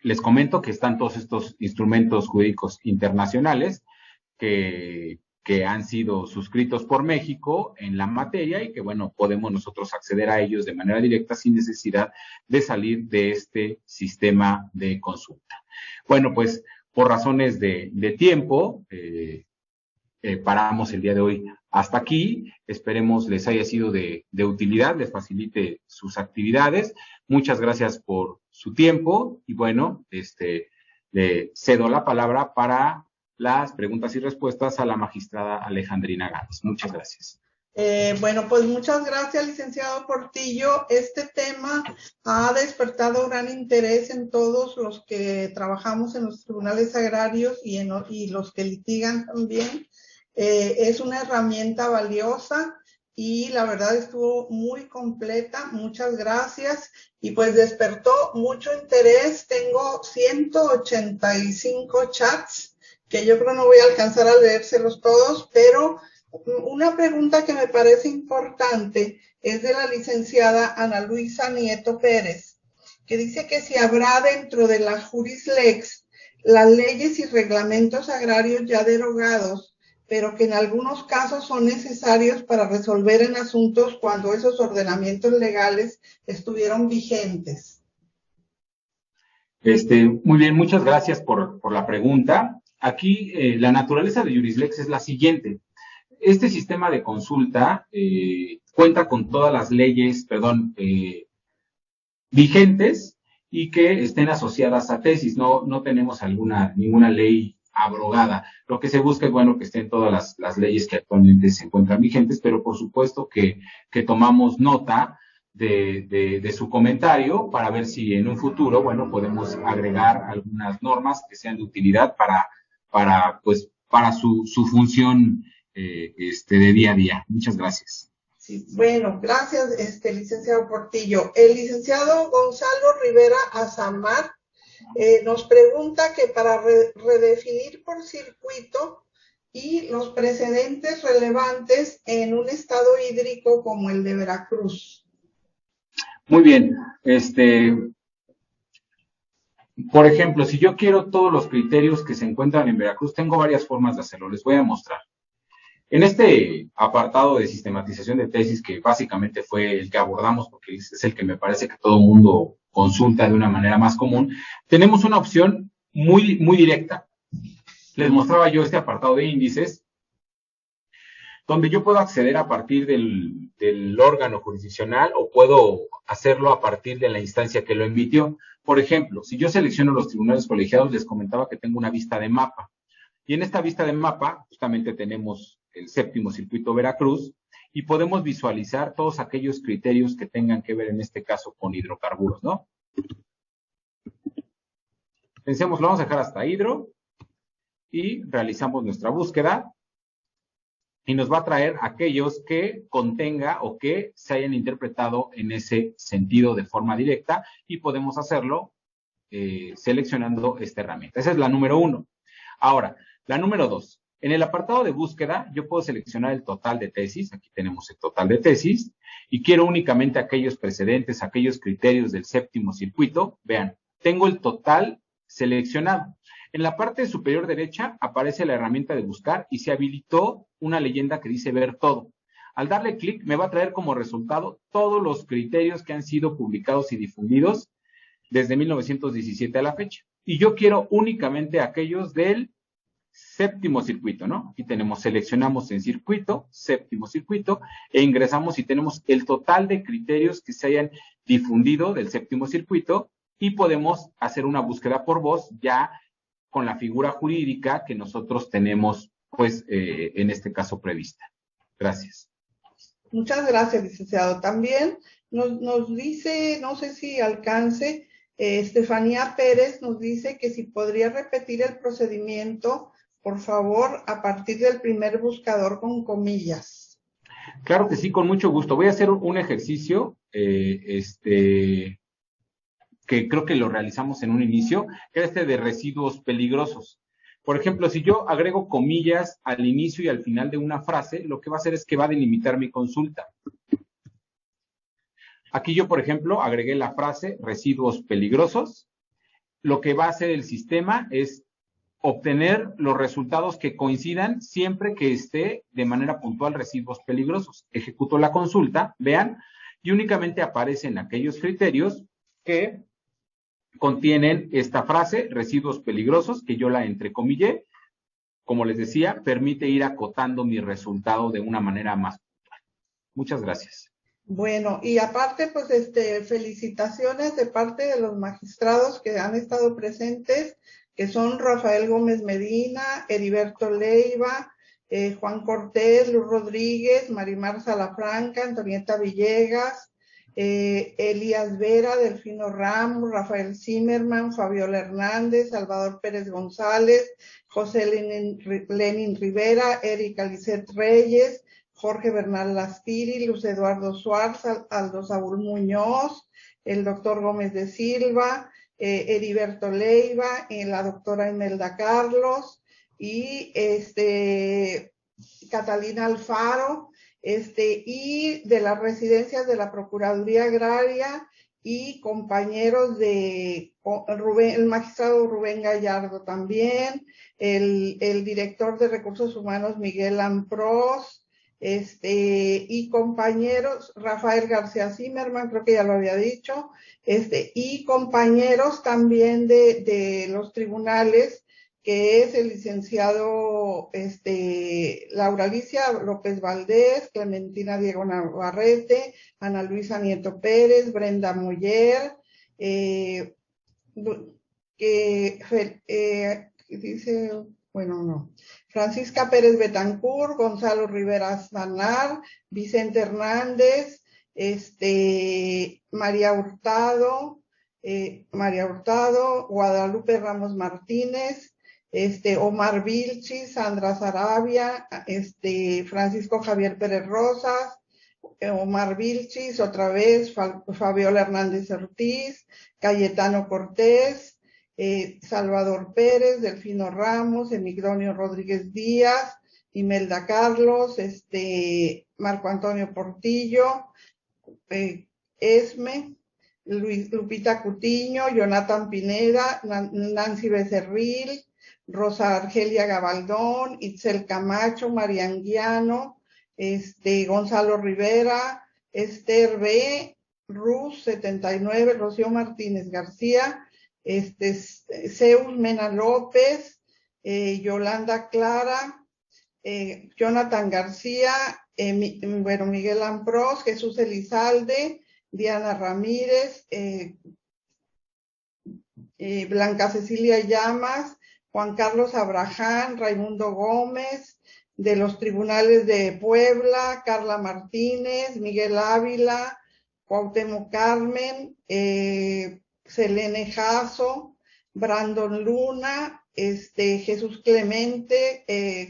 les comento que están todos estos instrumentos jurídicos internacionales que han sido suscritos por México en la materia y que, bueno, podemos nosotros acceder a ellos de manera directa sin necesidad de salir de este sistema de consulta. Bueno, pues por razones de tiempo, paramos el día de hoy hasta aquí. Esperemos les haya sido de utilidad, les facilite sus actividades. Muchas gracias por su tiempo y bueno, le cedo la palabra para las preguntas y respuestas a la magistrada Alejandrina Gámez. Muchas gracias. Bueno, pues muchas gracias, licenciado Portillo. Este tema ha despertado gran interés en todos los que trabajamos en los tribunales agrarios y los que litigan también. Es una herramienta valiosa y la verdad estuvo muy completa. Muchas gracias. Y pues despertó mucho interés. Tengo 185 chats que yo creo no voy a alcanzar a leérselos todos, pero una pregunta que me parece importante es de la licenciada Ana Luisa Nieto Pérez, que dice que si habrá dentro de la Juris Lex las leyes y reglamentos agrarios ya derogados, pero que en algunos casos son necesarios para resolver en asuntos cuando esos ordenamientos legales estuvieron vigentes. Muy bien, muchas gracias por la pregunta. Aquí la naturaleza de Jurislex es la siguiente. Este sistema de consulta cuenta con todas las leyes, vigentes y que estén asociadas a tesis. No tenemos ninguna ley abrogada. Lo que se busca es, bueno, que estén todas las leyes que actualmente se encuentran vigentes, pero por supuesto que tomamos nota de su comentario para ver si en un futuro, bueno, podemos agregar algunas normas que sean de utilidad para su función de día a día. Muchas gracias. Sí, bueno, gracias, licenciado Portillo. El licenciado Gonzalo Rivera Azamar nos pregunta que para redefinir por circuito y los precedentes relevantes en un estado hídrico como el de Veracruz. Muy bien. Por ejemplo, si yo quiero todos los criterios que se encuentran en Veracruz, tengo varias formas de hacerlo. Les voy a mostrar. En este apartado de sistematización de tesis, que básicamente fue el que abordamos, porque es el que me parece que todo el mundo consulta de una manera más común, tenemos una opción muy, muy directa. Les mostraba yo este apartado de índices, donde yo puedo acceder a partir del órgano jurisdiccional o puedo hacerlo a partir de la instancia que lo emitió. Por ejemplo, si yo selecciono los tribunales colegiados, les comentaba que tengo una vista de mapa. Y en esta vista de mapa, justamente tenemos el séptimo circuito Veracruz y podemos visualizar todos aquellos criterios que tengan que ver en este caso con hidrocarburos, ¿no? Pensemos, lo vamos a dejar hasta hidro y realizamos nuestra búsqueda y nos va a traer aquellos que contenga o que se hayan interpretado en ese sentido de forma directa y podemos hacerlo seleccionando esta herramienta. Esa es la número 1. Ahora, la número 2. En el apartado de búsqueda, yo puedo seleccionar el total de tesis. Aquí tenemos el total de tesis. Y quiero únicamente aquellos precedentes, aquellos criterios del séptimo circuito. Vean, tengo el total seleccionado. En la parte superior derecha aparece la herramienta de buscar y se habilitó una leyenda que dice ver todo. Al darle clic, me va a traer como resultado todos los criterios que han sido publicados y difundidos desde 1917 a la fecha. Y yo quiero únicamente aquellos del séptimo circuito, ¿no? Aquí tenemos, seleccionamos en circuito, séptimo circuito, e ingresamos y tenemos el total de criterios que se hayan difundido del séptimo circuito y podemos hacer una búsqueda por voz ya con la figura jurídica que nosotros tenemos, pues, en este caso prevista. Gracias. Muchas gracias, licenciado. También nos dice, no sé si alcance, Estefanía Pérez nos dice que si podría repetir el procedimiento, por favor, a partir del primer buscador con comillas. Claro que sí, con mucho gusto. Voy a hacer un ejercicio, que creo que lo realizamos en un inicio, que es de residuos peligrosos. Por ejemplo, si yo agrego comillas al inicio y al final de una frase, lo que va a hacer es que va a delimitar mi consulta. Aquí yo, por ejemplo, agregué la frase residuos peligrosos. Lo que va a hacer el sistema es obtener los resultados que coincidan siempre que esté de manera puntual residuos peligrosos. Ejecuto la consulta, vean, y únicamente aparecen aquellos criterios que contienen esta frase, residuos peligrosos, que yo la entrecomillé. Como les decía, permite ir acotando mi resultado de una manera más puntual. Muchas gracias. Bueno, y aparte, pues, felicitaciones de parte de los magistrados que han estado presentes, que son Rafael Gómez Medina, Heriberto Leiva, Juan Cortés, Luz Rodríguez, Marimar Salafranca, Antonieta Villegas, Elías Vera, Delfino Ramos, Rafael Zimmerman, Fabiola Hernández, Salvador Pérez González, José Lenin Rivera, Erika Lisset Reyes, Jorge Bernal Lastiri, Luz Eduardo Suárez, Aldo Saúl Muñoz, el doctor Gómez de Silva, Heriberto Leiva, la doctora Imelda Carlos y Catalina Alfaro, y de las residencias de la Procuraduría Agraria y compañeros de el magistrado Rubén Gallardo también, el director de Recursos Humanos Miguel Ampros, y compañeros, Rafael García Zimmerman, creo que ya lo había dicho, y compañeros también de los tribunales, que es el licenciado Laura Alicia López Valdés, Clementina Diego Navarrete, Ana Luisa Nieto Pérez, Brenda Moller, dice, bueno, no. Francisca Pérez Betancur, Gonzalo Rivera Zanar, Vicente Hernández, María Hurtado, Guadalupe Ramos Martínez, Omar Vilchis, Sandra Sarabia, Francisco Javier Pérez Rosas, Omar Vilchis, otra vez, Fabiola Hernández Ortiz, Cayetano Cortés, Salvador Pérez, Delfino Ramos, Emigdonio Rodríguez Díaz, Imelda Carlos, Marco Antonio Portillo, Esme, Lupita Cutiño, Jonathan Pineda, Nancy Becerril, Rosa Argelia Gabaldón, Itzel Camacho, Marian Guiano, Gonzalo Rivera, Esther B., Ruz 79, Rocío Martínez García, Zeus Mena López, Yolanda Clara, Jonathan García, Miguel Amprós, Jesús Elizalde, Diana Ramírez, Blanca Cecilia Llamas, Juan Carlos Abraham, Raimundo Gómez, de los tribunales de Puebla, Carla Martínez, Miguel Ávila, Cuauhtémoc Carmen, Selene Jasso, Brandon Luna, Jesús Clemente,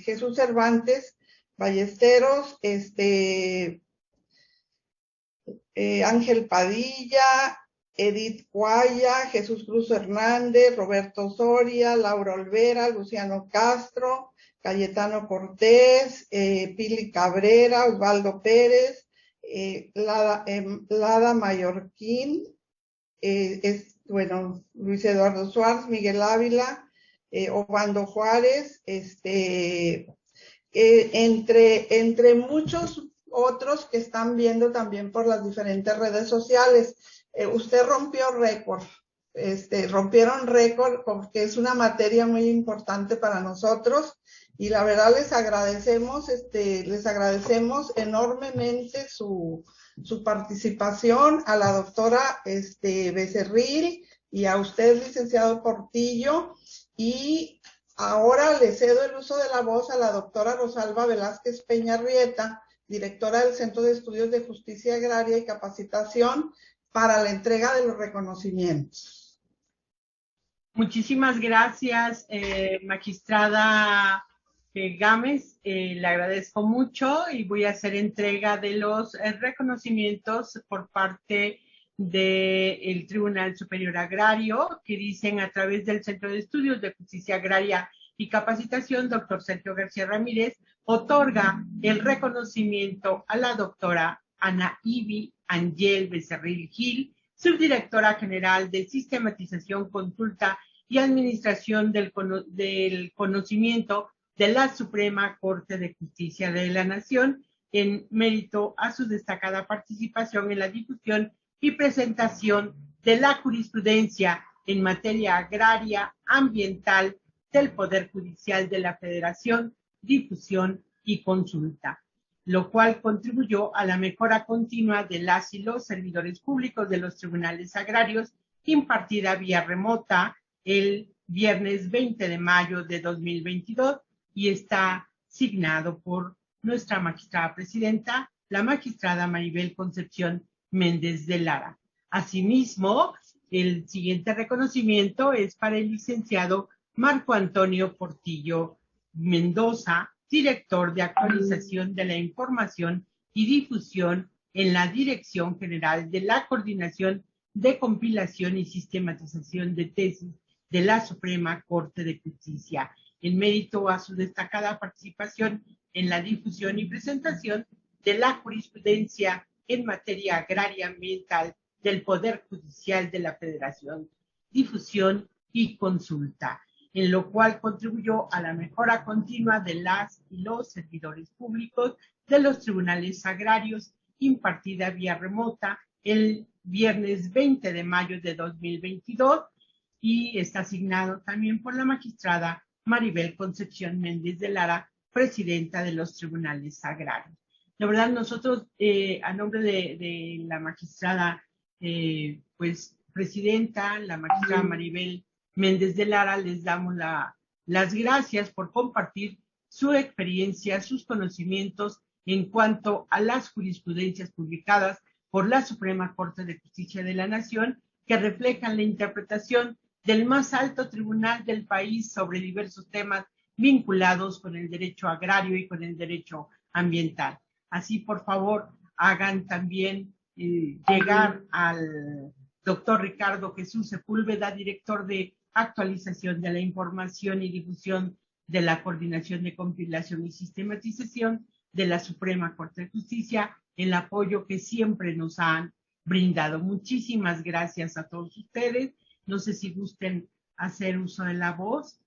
Jesús Cervantes Ballesteros, Ángel Padilla, Edith Cuaya, Jesús Cruz Hernández, Roberto Soria, Laura Olvera, Luciano Castro, Cayetano Cortés, Pili Cabrera, Osvaldo Pérez, Lada Mallorquín, Luis Eduardo Suárez, Miguel Ávila, Obando Juárez, entre muchos otros que están viendo también por las diferentes redes sociales. Usted rompió récord, rompieron récord porque es una materia muy importante para nosotros y la verdad les agradecemos enormemente su participación, a la doctora Becerril y a usted, licenciado Portillo, y ahora le cedo el uso de la voz a la doctora Rosalba Velázquez Peña Rieta, directora del Centro de Estudios de Justicia Agraria y Capacitación, para la entrega de los reconocimientos. Muchísimas gracias, magistrada Gámez. Le agradezco mucho y voy a hacer entrega de los reconocimientos por parte del Tribunal Superior Agrario, que dicen a través del Centro de Estudios de Justicia Agraria y Capacitación, doctor Sergio García Ramírez, otorga el reconocimiento a la doctora Ana Ibi Angel Becerril Gil, subdirectora general de Sistematización, Consulta y Administración del Conocimiento de la Suprema Corte de Justicia de la Nación, en mérito a su destacada participación en la difusión y presentación de la jurisprudencia en materia agraria, ambiental, del Poder Judicial de la Federación, difusión y consulta, lo cual contribuyó a la mejora continua de las y los servidores públicos de los tribunales agrarios, impartida vía remota el viernes 20 de mayo de 2022 y está signado por nuestra magistrada presidenta, la magistrada Maribel Concepción Méndez de Lara. Asimismo, el siguiente reconocimiento es para el licenciado Marco Antonio Portillo Mendoza, director de actualización de la información y difusión en la Dirección General de la Coordinación de Compilación y Sistematización de Tesis de la Suprema Corte de Justicia, en mérito a su destacada participación en la difusión y presentación de la jurisprudencia en materia agraria ambiental del Poder Judicial de la Federación, difusión y consulta, en lo cual contribuyó a la mejora continua de las y los servidores públicos de los tribunales agrarios, impartida vía remota el viernes 20 de mayo de 2022 y está asignado también por la magistrada Maribel Concepción Méndez de Lara, presidenta de los tribunales agrarios. La verdad, nosotros, a nombre de la magistrada, pues presidenta, la magistrada Maribel Méndez de Lara, les damos las gracias por compartir su experiencia, sus conocimientos en cuanto a las jurisprudencias publicadas por la Suprema Corte de Justicia de la Nación, que reflejan la interpretación del más alto tribunal del país sobre diversos temas vinculados con el derecho agrario y con el derecho ambiental. Así, por favor, hagan también llegar al doctor Ricardo Jesús Sepúlveda, director de actualización de la información y difusión de la Coordinación de Compilación y Sistematización de la Suprema Corte de Justicia, el apoyo que siempre nos han brindado. Muchísimas gracias a todos ustedes. No sé si gusten hacer uso de la voz.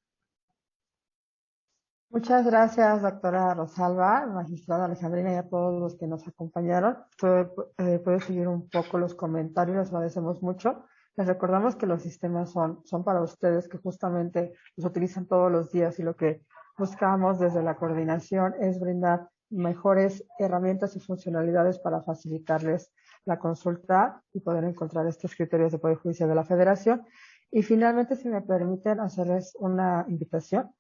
Muchas gracias, doctora Rosalba, magistrada Alejandrina y a todos los que nos acompañaron. Puede seguir un poco los comentarios, les agradecemos mucho. Les recordamos que los sistemas son para ustedes, que justamente los utilizan todos los días, y lo que buscamos desde la coordinación es brindar mejores herramientas y funcionalidades para facilitarles la consulta y poder encontrar estos criterios de Poder Judicial de la Federación. Y finalmente, si me permiten hacerles una invitación,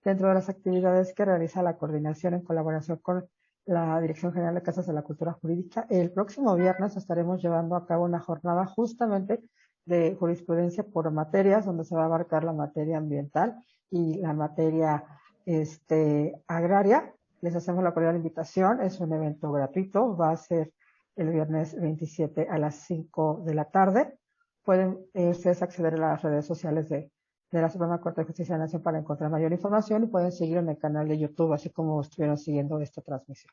dentro de las actividades que realiza la coordinación en colaboración con la Dirección General de Casas de la Cultura Jurídica, el próximo viernes estaremos llevando a cabo una jornada justamente de jurisprudencia por materias, donde se va a abarcar la materia ambiental y la materia agraria. Les hacemos la cordial invitación, es un evento gratuito, va a ser el viernes 27 a las 5 de la tarde. Pueden ustedes acceder a las redes sociales de la Suprema Corte de Justicia de la Nación para encontrar mayor información, y pueden seguir en el canal de YouTube, así como estuvieron siguiendo esta transmisión.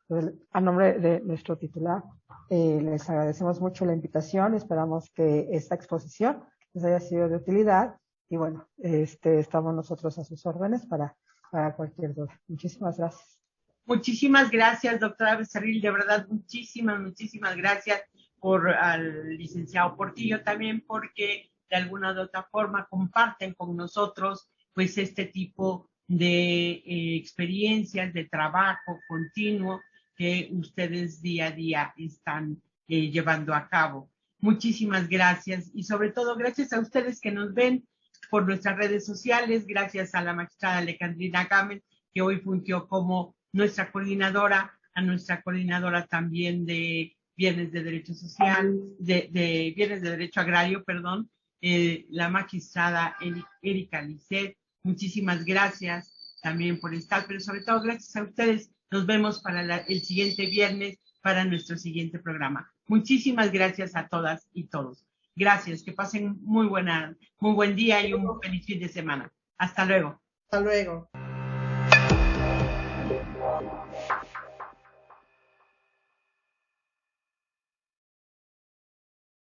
Entonces, a nombre de nuestro titular, les agradecemos mucho la invitación, esperamos que esta exposición les haya sido de utilidad, y bueno, estamos nosotros a sus órdenes para cualquier duda. Muchísimas gracias. Muchísimas gracias, doctora Becerril, de verdad, muchísimas gracias al licenciado Portillo también, porque de alguna u otra forma comparten con nosotros pues este tipo de experiencias de trabajo continuo que ustedes día a día están llevando a cabo. Muchísimas gracias, y sobre todo gracias a ustedes que nos ven por nuestras redes sociales, gracias a la magistrada Alejandrina Gámez, que hoy fungió como nuestra coordinadora, a nuestra coordinadora también de Bienes de Derecho Social, de Bienes de Derecho Agrario, perdón, la magistrada Erika Lisset. Muchísimas gracias también por estar, pero sobre todo gracias a ustedes. Nos vemos para el siguiente viernes para nuestro siguiente programa. Muchísimas gracias a todas y todos. Gracias, que pasen muy buen día y un feliz fin de semana. Hasta luego. Hasta luego.